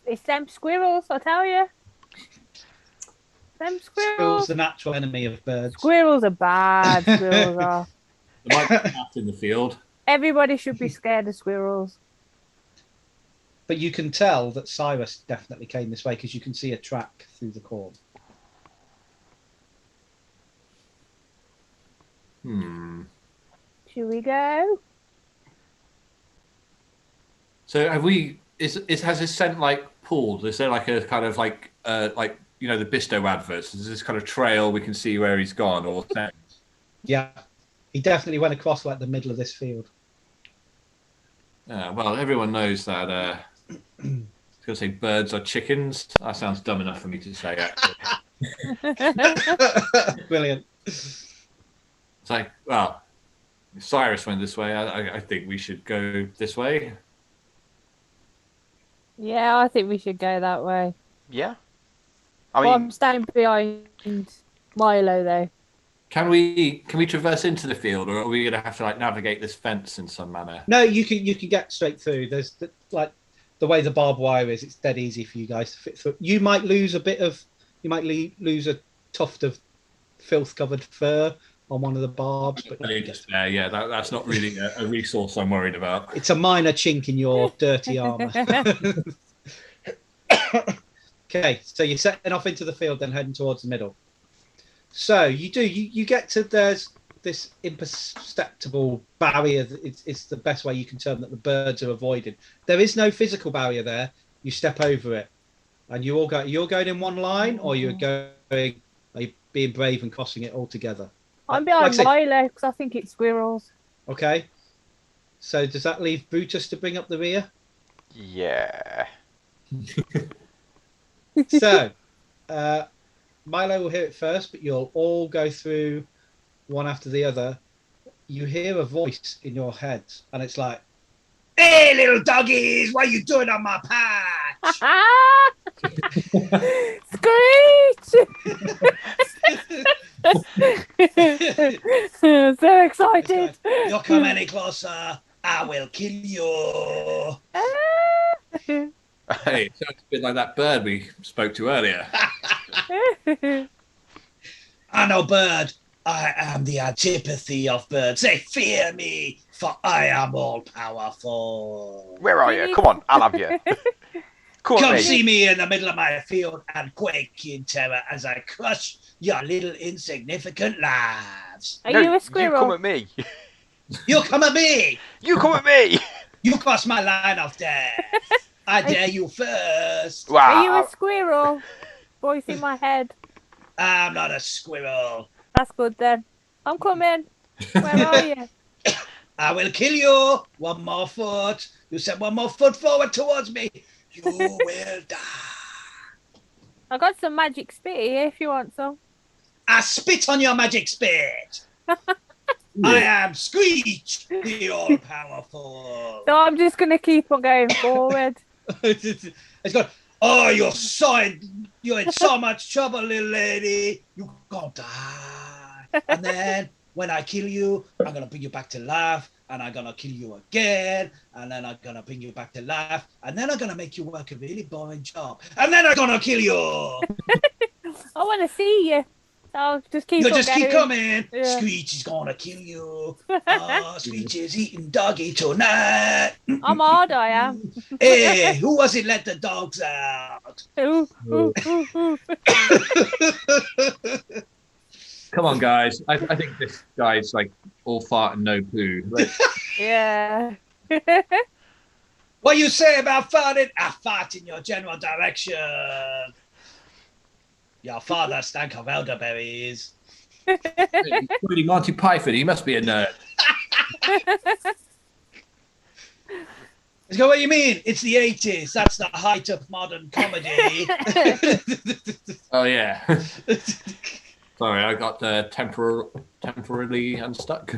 It's them squirrels, I tell you. Them Squirrels, squirrels. the natural enemy of birds. Squirrels are bad. Squirrels are. There might be a cat in the field. Everybody should be scared of squirrels. But you can tell that Cyrus definitely came this way because you can see a track through the corn. Should we go? So have we? Has this scent like pooled? Is there like a kind of like you know the Bisto adverts? Is this kind of trail we can see where he's gone or? Yeah, he definitely went across like the middle of this field. Well, everyone knows that. I was going to say birds are chickens. That sounds dumb enough for me to say. Actually. Brilliant. It's like, well, if Cyrus went this way, I think we should go this way. Yeah, I think we should go that way. Yeah. I Well, mean, I'm staying behind Milo though. Can we traverse into the field, or are we going to have to like navigate this fence in some manner? No, you can get straight through. There's like the way the barbed wire is. It's dead easy for you guys to fit through. You might lose lose a tuft of filth-covered fur on one of the barbs, but Yeah, that's not really a resource I'm worried about. it's a minor chink in your dirty armor. Okay, so you're setting off into the field, then heading towards the middle. So you get to there's this imperceptible barrier. It's the best way you can term that the birds are avoided. There is no physical barrier there. You step over it, and you all go. You're going in one line, or you're going. Are you being brave and crossing it all together? I'm behind Like I say- Milo because I think it's squirrels. Okay. So does that leave Brutus to bring up the rear? yeah. So, Milo will hear it first, but you'll all go through one after the other. You hear a voice in your head, and it's like, "Hey, little doggies, what are you doing on my patch?" Screech! So excited. You come any closer, I will kill you. Hey, it sounds a bit like that bird we spoke to earlier. I'm no bird. I am the antipathy of birds. They fear me, for I am all powerful. Where are you? Come on, I'll have you. Come mate. see me in the middle of my field and quake in terror as I crush your little insignificant lives. Are No, you a You squirrel? come at me. You come at me. You come at me. You cross my line of death. I dare you first. Are Wow. you a squirrel? Voice in my head. I'm not a squirrel. That's good then. I'm coming. Where are you? I will kill you. One more foot. You said one more foot forward towards me. You will die. I got some magic spit here if you want some. I spit on your magic spit. I am Screech, the all-powerful. So I'm just going to keep on going forward. It's gone. Oh, you're in so much trouble, little lady. You gonna die. And then when I kill you, I'm gonna bring you back to life, and I'm gonna kill you again, and then I'm gonna bring you back to life, and then I'm gonna make you work a really boring job, and then I'm gonna kill you. I want to see you. So I'll just keep You on just going. keep coming. Yeah. Screech is gonna kill you. Oh, Screech is eating doggy tonight. I'm hard, I am. Hey, who was it let the dogs out? Ooh, ooh, ooh, ooh. Come on, guys. I think this guy's like all fart and no poo. Like, Yeah. What you say about farting? I fart in your general direction. Your father stank of elderberries. He's reading Monty Python. He must be a nerd. He's going, what do you mean? It's the 80s. That's the height of modern comedy. Oh yeah. Sorry, I got temporarily unstuck.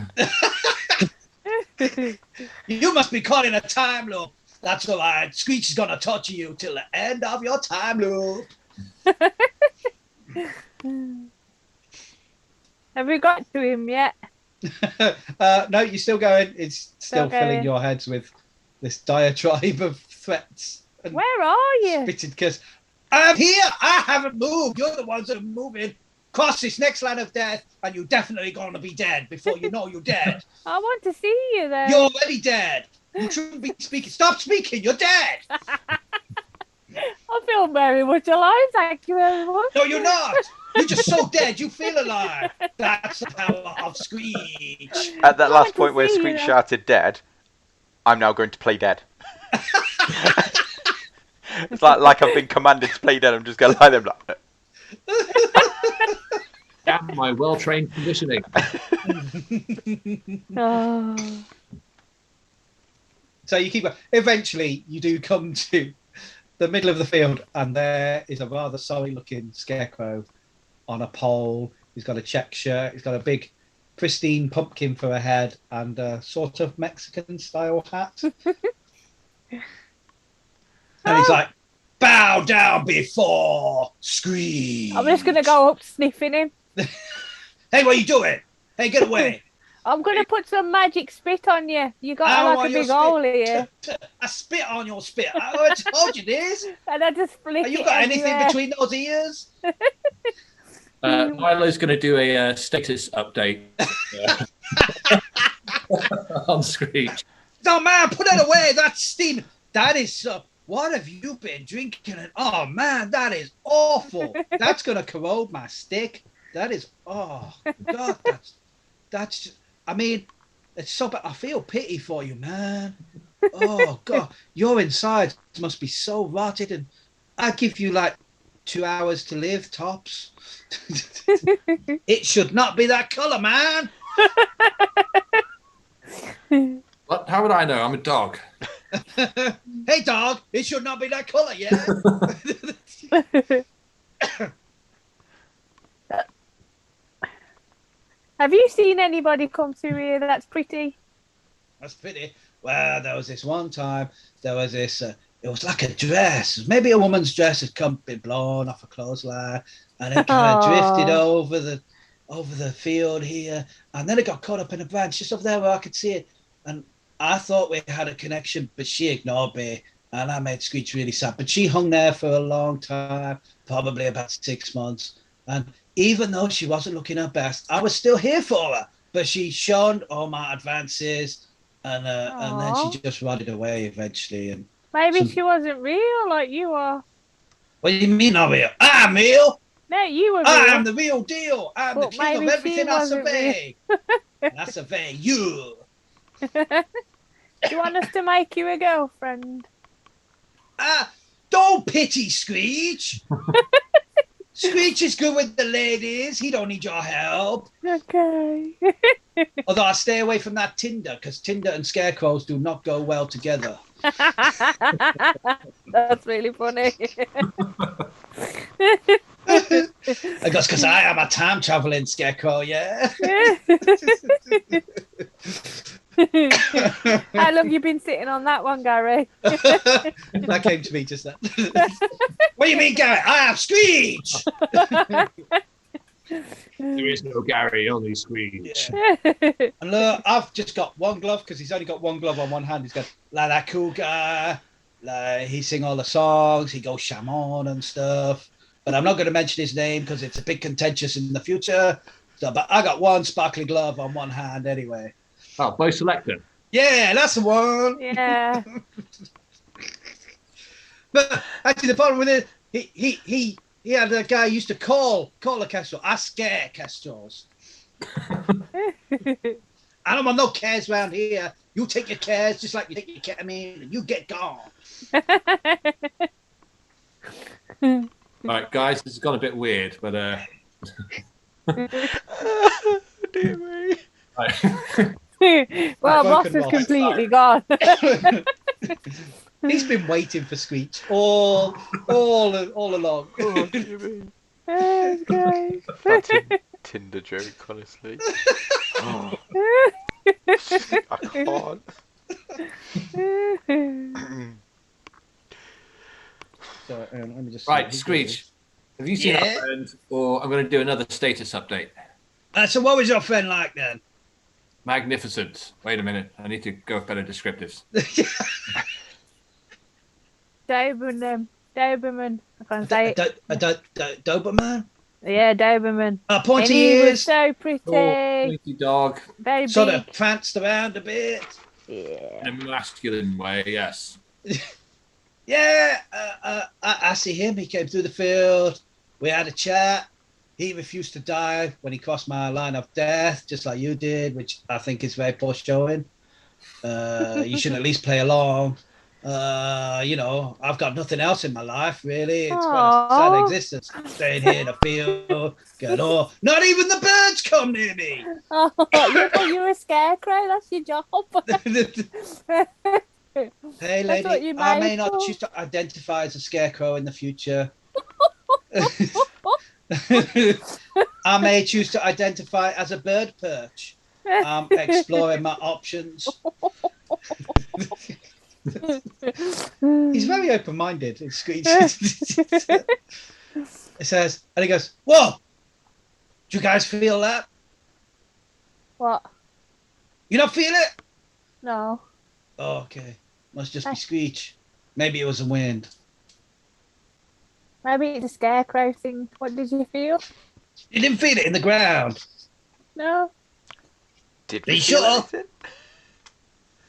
You must be caught in a time loop. That's all right. Screech is going to torture you till the end of your time loop. Have we got to him yet? No, you're still going. It's still filling going. your heads with this diatribe of threats. And Where are you? spitted kiss. I'm here. I haven't moved. You're the ones that are moving. Cross this next line of death, and you're definitely going to be dead before you know you're dead. I want to see you there. You're already dead. You shouldn't be speaking. Stop speaking. You're dead. I feel very much alive. Thank you very much. No, you're not. You're just so dead. You feel alive. That's the power of Screech. At that last to point where see Screech you. shouted dead, I'm now going to play dead. It's like I've been commanded to play dead. I'm just going to lie there like, Damn my well-trained conditioning. Oh. So you keep. Eventually, you do come to the middle of the field, and there is a rather sorry-looking scarecrow on a pole. He's got a check shirt. He's got a big, pristine pumpkin for a head and a sort of Mexican-style hat. And he's like, "Bow down before Screech." I'm just going to go up sniffing him. Hey, what are you doing? Hey, get away! I'm going to put some magic spit on you. You I got don't like want a your big spit. hole here. I spit on your spit. I already told you this. And I just flick Have you it got anything everywhere. between those ears? Milo's going to do a status update on Screech. No, man, put it away. That's steam. That is. What have you been drinking? And oh man, that is awful. That's gonna corrode my stick. That is. Oh God, that's. I mean, it's so bad. I feel pity for you, man. Oh God, your insides must be so rotted, and I give you like 2 hours to live tops. It should not be that color, man. What? How would I know? I'm a dog. Hey, dog, it should not be that color, yeah? Have you seen anybody come through here that's pretty? That's pretty. Well, there was this one time, there was this, it was like a dress. Maybe a woman's dress had been blown off a clothesline, and it kind of drifted over the field here, and then it got caught up in a branch just over there where I could see it. And I thought we had a connection, but she ignored me, and I made Screech really sad. But she hung there for a long time, probably about 6 months. And even though she wasn't looking her best, I was still here for her. But she shunned all my advances, and then she just rotted away eventually. And Maybe she wasn't real like you are. what do you mean not real? I'm real. No, you were real. I am the real deal. I'm But the king of maybe she everything I wasn't survey. And I survey you. Do you want us to make you a girlfriend? Don't pity Screech. Screech is good with the ladies. He don't need your help. Okay. Although I stay away from that Tinder, because Tinder and scarecrows do not go well together. That's really funny. I guess because I am a time traveling scarecrow, yeah. How long you been sitting on that one, Gary? That came to me just then. What do you mean, Gary? I am Screech. There is no Gary, only Screech. And look, I've just got one glove because he's only got one glove on one hand. He's got like that cool guy. Like he sing all the songs. He goes shaman and stuff. But I'm not going to mention his name because it's a bit contentious in the future. So, but I got one sparkly glove on one hand anyway. Oh, Bo Selector. Yeah, that's the one. Yeah. But actually, the problem with it, he had a guy who used to call a kestrel. I scare kestrels. I don't want no cares around here. You take your cares just like you take your ketamine and you get gone. Right, guys, this has gone a bit weird, but Dear me. right. Well, Ross Broken is Ross. completely gone. He's been waiting for Screech all along. Oh, dear me. That's great. That Tinder joke, honestly. Oh, I can't. So, let me just Right, Screech. Have you seen Yeah. our friend? Or I'm going to do another status update. So what was your friend like then? Magnificent. Wait a minute. I need to go with better descriptives. Doberman. I can't say it. Doberman? Yeah, Doberman. Pointy And he was ears, so pretty. Pointy dog Very sort big. of pranced around a bit. Yeah. in a masculine way, yes. Yeah, I see him. He came through the field. We had a chat. He refused to die when he crossed my line of death, just like you did, which I think is very poor showing. You should at least play along. I've got nothing else in my life, really. It's quite a sad Aw. existence. Staying here in the field, going, oh, not even the birds come near me. Oh, yeah, but you're a scarecrow. That's your job. Hey, That's what lady, you're I made may not for. choose to identify as a scarecrow in the future. I may choose to identify as a bird perch. I'm exploring my options. He's very open-minded. It says, and he goes, "Whoa! Do you guys feel that? What? You don't feel it? No. Oh, okay. Must just be Screech. Maybe it was the wind. Maybe it's a scarecrow thing. What did you feel? You didn't feel it in the ground. No. Did Are we you feel sure?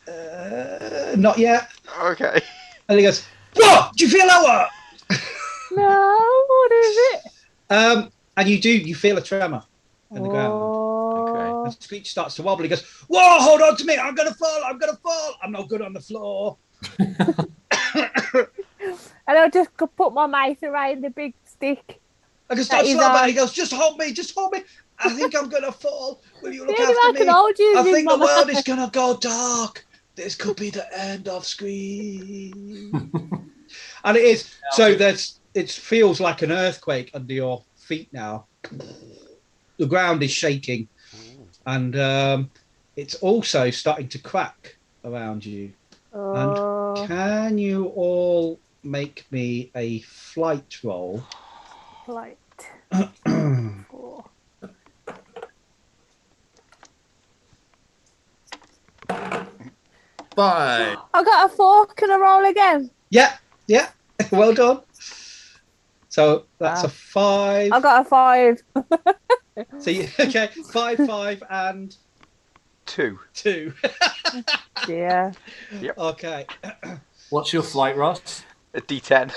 anything? Not yet." Okay. And he goes, "What? Do you feel that? What?" No. What is it? And you feel a tremor in the ground. Oh. And Screech starts to wobble. He goes, "Whoa, hold on to me. I'm going to fall. I'm not good on the floor." And I'll just put my mouth around the big stick. I can start That is slow, but on. he goes, just hold me. I think I'm going to fall. Will you look Maybe after I me? can hold you I with think my the world mouth. is going to go dark. This could be the end of Screech. And it is. So it feels like an earthquake under your feet now. The ground is shaking. And it's also starting to crack around you. And Oh. can you all make me a flight roll? Flight. 4. Bye. I got a 4. Can I roll again? Yeah. Well done. So that's Wow. a 5. I got a 5. So okay, 5, and 2. 2. Yeah. Yep. Okay. What's your flight, Ross? A D10.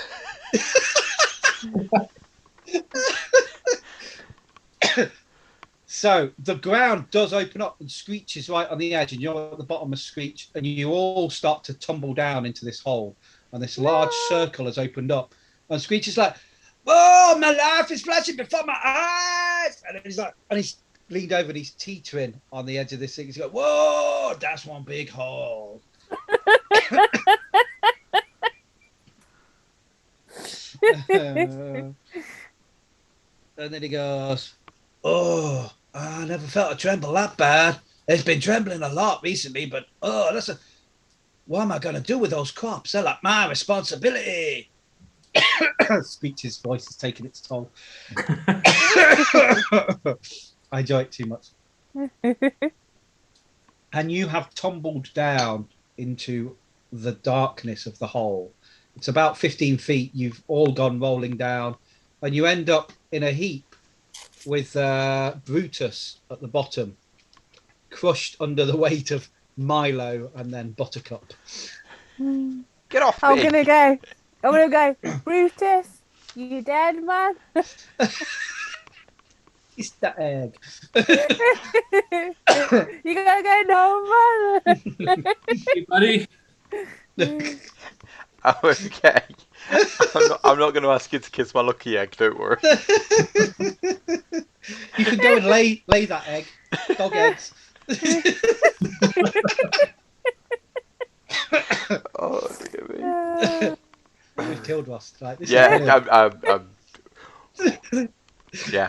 So the ground does open up and Screech is right on the edge, and you're at the bottom of Screech, and you all start to tumble down into this hole, and this large circle has opened up, and Screech is like, "Whoa, my life is flashing before my eyes!" And he's leaned over and he's teetering on the edge of this thing. He's like, "Whoa, that's one big hole." And then he goes, "Oh, I never felt a tremble that bad. It's been trembling a lot recently, but what am I going to do with those crops? They're like my responsibility." Screech's voice is taking its toll. I enjoy it too much. And you have tumbled down into the darkness of the hole. It's about 15 feet. You've all gone rolling down, and you end up in a heap with Brutus at the bottom, crushed under the weight of Milo and then Buttercup. Get off I'm me. gonna go. Brutus, you dead, man? It's the egg. You gotta go no, man. Hey, buddy. Oh, okay. I'm not going to ask you to kiss my lucky egg. Don't worry. You can go and lay that egg. Dog eggs. Oh dear me. We've killed Ross. Like, this Yeah, is yeah.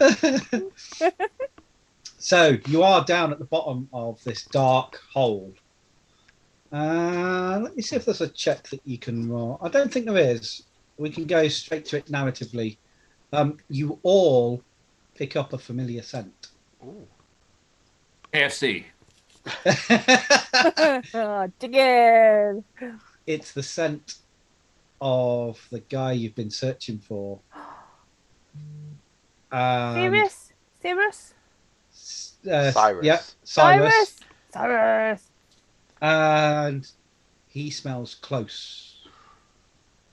So you are down at the bottom of this dark hole. Let me see if there's a check that you can roll. I don't think there is. We can go straight to it narratively. You all pick up a familiar scent. Ooh. KFC. Oh, chicken. It's the scent of the guy you've been searching for. Serious? Serious? Cyrus. Yeah, Cyrus. Cyrus. And he smells close.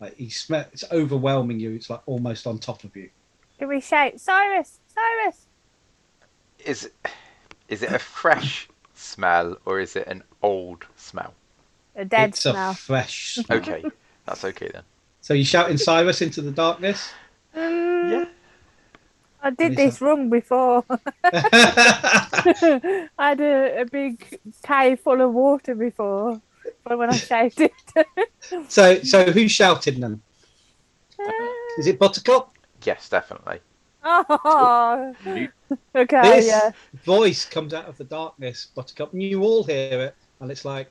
Like it's overwhelming you. It's like almost on top of you. Can we shout, Cyrus? Cyrus? Is it a fresh smell or is it an old smell? A dead It's smell. a fresh smell. Okay, that's okay then. So you shouting Cyrus into the darkness? Yeah. I did this wrong before. I had a big cave full of water before when I shouted. So who's shouting then? Is it Buttercup? Yes, definitely. Oh, okay, This yeah. voice comes out of the darkness, Buttercup, and you all hear it, and it's like,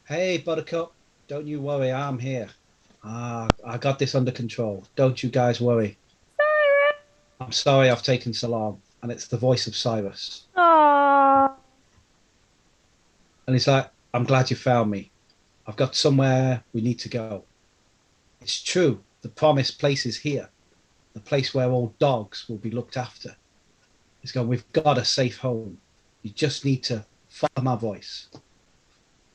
"Hey, Buttercup, don't you worry, I'm here. I got this under control. Don't you guys worry. I'm sorry I've taken so long." And it's the voice of Cyrus. Oh, And he's like, "I'm glad you found me. I've got somewhere we need to go. It's true, the promised place is here. The place where all dogs will be looked after." He's going, "We've got a safe home. You just need to follow my voice."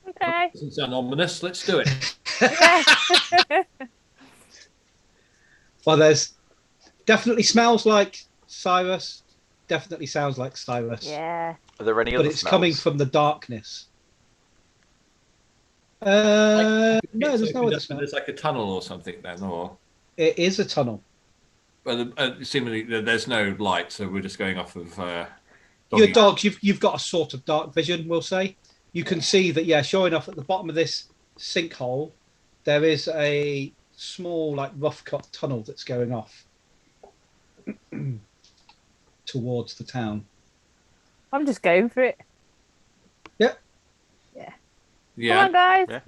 okay. Doesn't sound ominous. Let's do it. Yeah. Well, there's definitely smells like Cyrus. Definitely sounds like Cyrus. Yeah. Are there any But other it's smells? coming from the darkness. No, there's no other smell. There's like a tunnel or something then, or It is a tunnel. well, seemingly there's no light, so we're just going off of. Your dogs, you've got a sort of dark vision, we'll say. You can see that, yeah, sure enough, at the bottom of this sinkhole, there is a small, like, rough cut tunnel that's going off towards the town. I'm just going for it. Yeah. Come on, guys. Yeah.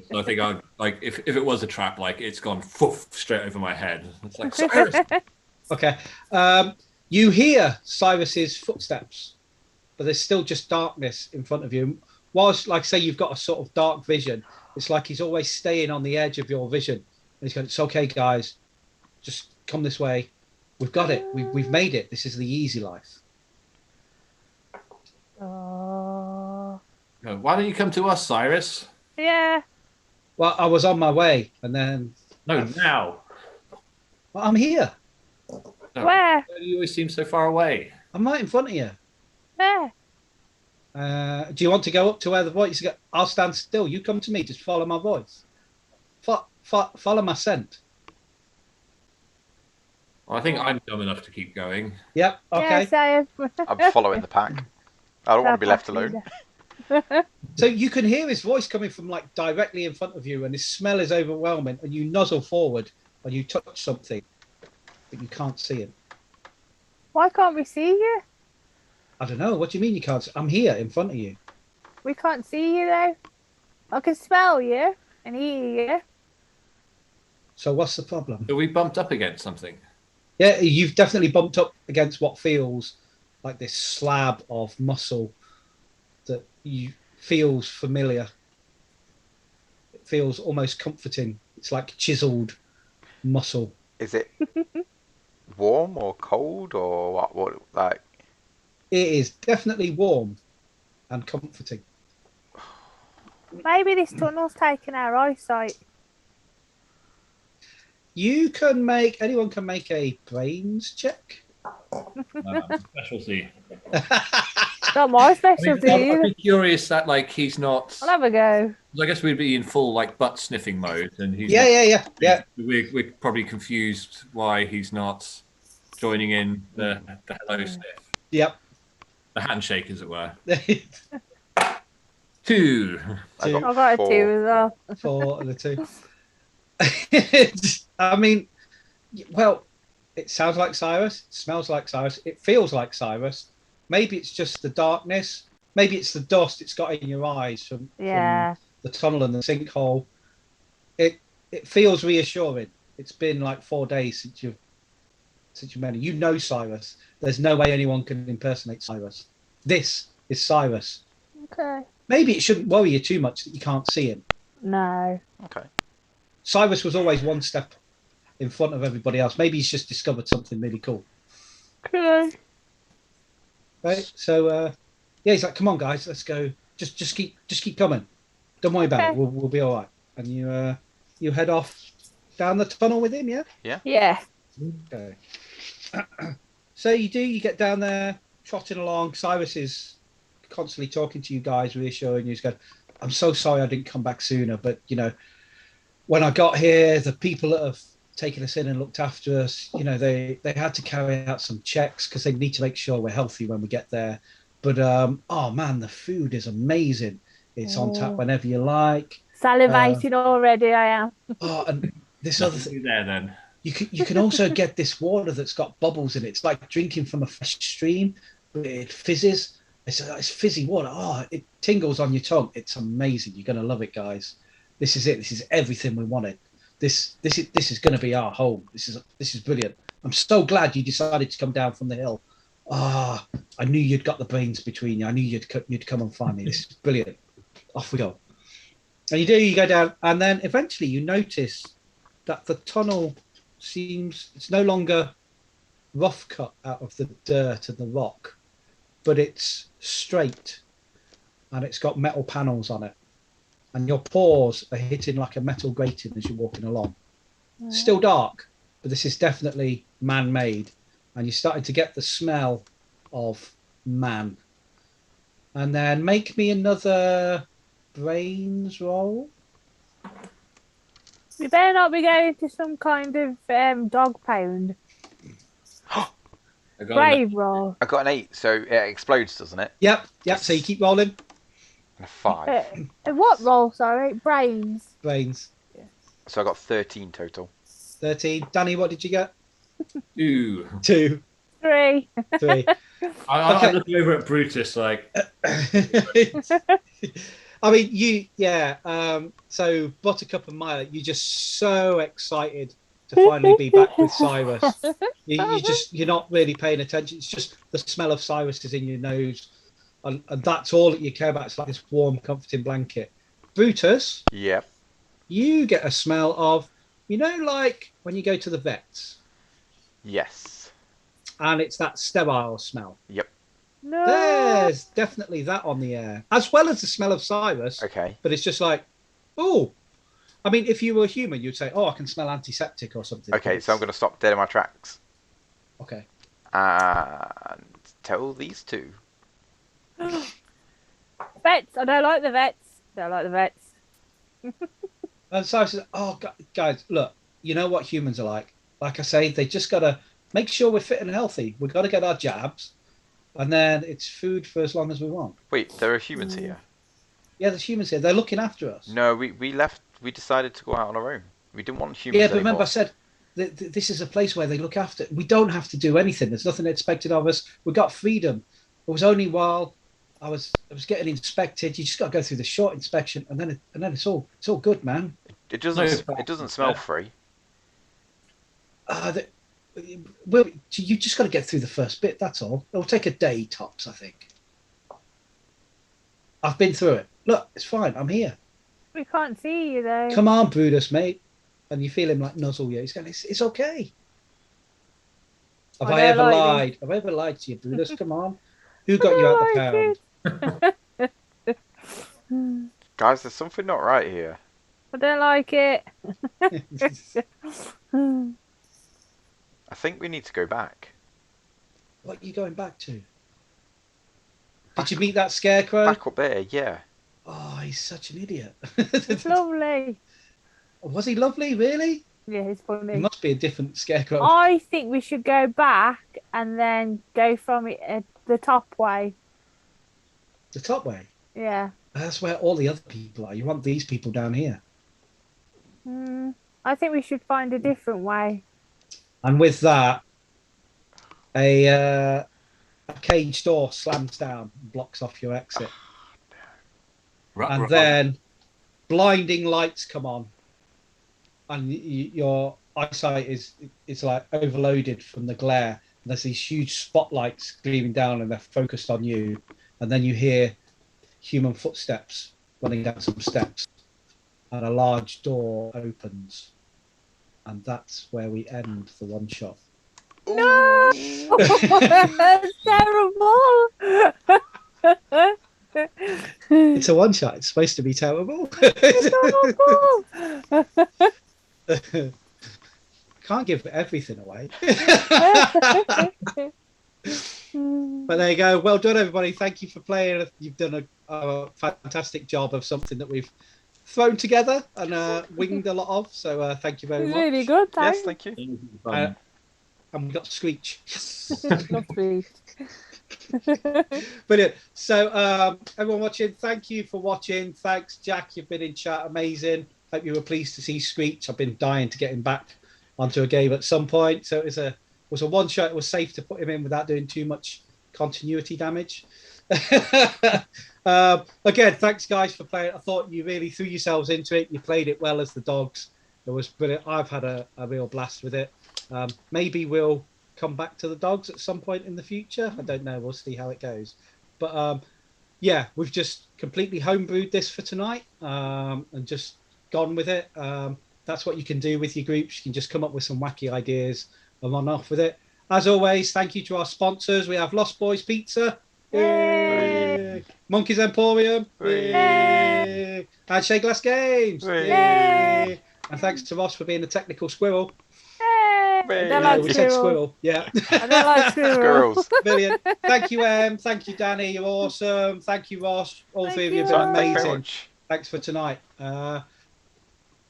So I think if it was a trap, like it's gone straight over my head. It's like Cyrus. Okay. You hear Cyrus's footsteps, but there's still just darkness in front of you. Whilst, like, say, you've got a sort of dark vision, it's like he's always staying on the edge of your vision. And he's going, "It's okay, guys. Just come this way. We've got it. We've made it. This is the easy life." Oh, Why don't you come to us, Cyrus? yeah. Well, I was on my way, and then No, now. well, I'm here. No. Where? You always seem so far away. I'm right in front of you. Where? Do you want to go up to where the voice goes? I'll stand still. You come to me. Just follow my voice. Follow my scent. Well, I think I'm dumb enough to keep going. Yep. Okay. Yeah, I'm following the pack. I don't want to be left alone. So you can hear his voice coming from like directly in front of you, and his smell is overwhelming. And you nuzzle forward, and you touch something, but you can't see him. Why can't we see you? I don't know. What do you mean you can't? I'm here in front of you. We can't see you though. I can smell you and hear you. So what's the problem? So we bumped up against something. Yeah, you've definitely bumped up against what feels like this slab of muscle that you feels familiar. It feels almost comforting. It's like chiseled muscle. Is it warm or cold or what? What like? It is definitely warm and comforting. Maybe this tunnel's taken our eyesight. Anyone can make a brains check. Specialty. Not my I mean, specialty. I'd be curious that like he's not. I'll have a go. I guess we'd be in full like butt sniffing mode, and he's Yeah, not. yeah. We're probably confused why he's not joining in the hello sniff, Yep. the handshake, as it were. 2. I got I got a 2 4. as well. 4 and a 2. I mean, well, it sounds like Cyrus. It smells like Cyrus. It feels like Cyrus. Maybe it's just the darkness. Maybe it's the dust it's got in your eyes from the tunnel and the sinkhole. It feels reassuring. It's been like 4 days since you met him. You know Cyrus. There's no way anyone can impersonate Cyrus. This is Cyrus. Okay. Maybe it shouldn't worry you too much that you can't see him. No. Okay. Cyrus was always one step in front of everybody else. Maybe he's just discovered something really cool. Okay. Right? So yeah, he's like, come on guys, let's go. Just keep coming. Don't worry about it. We'll be all right. And you head off down the tunnel with him, yeah? Yeah. Okay. So you get down there, trotting along. Cyrus is constantly talking to you guys, reassuring you. He's going, I'm so sorry I didn't come back sooner, but when I got here, the people that have taken us in and looked after us, they had to carry out some checks because they need to make sure we're healthy when we get there. But oh man, the food is amazing. It's on tap whenever you like. Salivating already, I am. Oh, and this other thing there then. You can also get this water that's got bubbles in it. It's like drinking from a fresh stream, but it fizzes. It's fizzy water. Oh, it tingles on your tongue. It's amazing. You're gonna love it, guys. This is it. This is everything we wanted. This is going to be our home. This is brilliant. I'm so glad you decided to come down from the hill. Ah, I knew you'd got the brains between you. I knew you'd come and find me. This is brilliant. Off we go. And you go down, and then eventually you notice that the tunnel it's no longer rough cut out of the dirt and the rock, but it's straight, and it's got metal panels on it. And your paws are hitting like a metal grating as you're walking along. Still dark, but this is definitely man-made. And you're starting to get the smell of man. And then make me another brains roll. We better not be going to some kind of dog pound. Brave roll. I got an 8, so it explodes, doesn't it? Yep. So you keep rolling. And a 5. What roll, sorry? Brains. Brains. So I got 13 total. 13. Danny, what did you get? 2. 2. 3. 3. I'm looking over at Brutus like. I mean, so Buttercup and Milo, you're just so excited to finally be back with Cyrus. You're not really paying attention. It's just the smell of Cyrus is in your nose, and that's all that you care about. It's like this warm, comforting blanket. Brutus, Yep. you get a smell of, like when you go to the vets, Yes. and it's that sterile smell. Yep. No. There's definitely that on the air, as well as the smell of Cyrus. Okay. But it's just like, oh, I mean, if you were human, you'd say, oh, I can smell antiseptic or something. Okay, so I'm going to stop dead in my tracks. Okay. And tell these two. Vets. I don't like the vets. And Cyrus says, oh, guys, look, you know what humans are like. Like I say, they just got to make sure we're fit and healthy. We've got to get our jabs. And then it's food for as long as we want. Wait, there are humans here? Yeah, there's humans here. They're looking after us. No, we left. We decided to go out on our own. We didn't want humans but remember anymore. I said this is a place where they look after. We don't have to do anything. There's nothing expected of us. We got freedom. It was only while I was getting inspected. You just got to go through the short inspection, and then it's all good, man. It doesn't smell free. You just got to get through the first bit. That's all. It'll take a day tops, I think. I've been through it. Look, it's fine. I'm here. We can't see you though. Come on, Brutus, mate. And you feel him like nuzzle you. He's going, it's okay. Have I ever lied? Have I ever lied to you, Brutus? Come on. Who got you out the pound? Guys, there's something not right here. I don't like it. I think we need to go back. What are you going back to? Did you meet that scarecrow? Back up there, yeah. Oh, he's such an idiot. It's lovely. Was he lovely, really? Yeah, it's He funny. must be a different scarecrow. I think we should go back and then go from it the top way. The top way. Yeah. That's where all the other people are. You want these people down here. I think we should find a different way. And with that, a cage door slams down and blocks off your exit. And then blinding lights come on. And your eyesight is like overloaded from the glare. And there's these huge spotlights gleaming down and they're focused on you. And then you hear human footsteps running down some steps. And a large door opens. And that's where we end the one shot. No! That's terrible! It's a one shot. It's supposed to be terrible. Can't give everything away. But there you go. Well done, everybody. Thank you for playing. You've done a fantastic job of something that we've thrown together and winged a lot of. So thank you very much. Really good, thanks. Yes, thank you. And we got Screech. Love Screech. Brilliant. So everyone watching, thank you for watching. Thanks, Jack. You've been in chat. Amazing. Hope you were pleased to see Screech. I've been dying to get him back onto a game at some point. So it was a one shot. It was safe to put him in without doing too much continuity damage. Again, thanks guys for playing. I thought you really threw yourselves into it. You played it well as the dogs. It was brilliant. I've had a real blast with it. Maybe we'll come back to the dogs at some point in the future. I don't know. We'll see how it goes. But yeah, we've just completely homebrewed this for tonight and just gone with it. That's what you can do with your groups. You can just come up with some wacky ideas and run off with it. As always, thank you to our sponsors. We have Lost Boys Pizza, Yay! Monkeys Emporium, Yay! and Shea Glass Games. Yay! And thanks to Ross for being a technical squirrel. Hey! Yay! I don't like We said squirrel. squirrel. Yeah. I don't like squirrel. Squirrels. Brilliant. Thank you, Em. Thank you, Danny. You're awesome. Thank you, Ross. All Thank three of you have you. been Thank you very amazing. much. Thanks for tonight.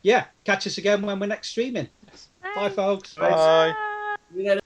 Yeah, catch us again when we're next streaming. Bye, folks. Bye. Bye.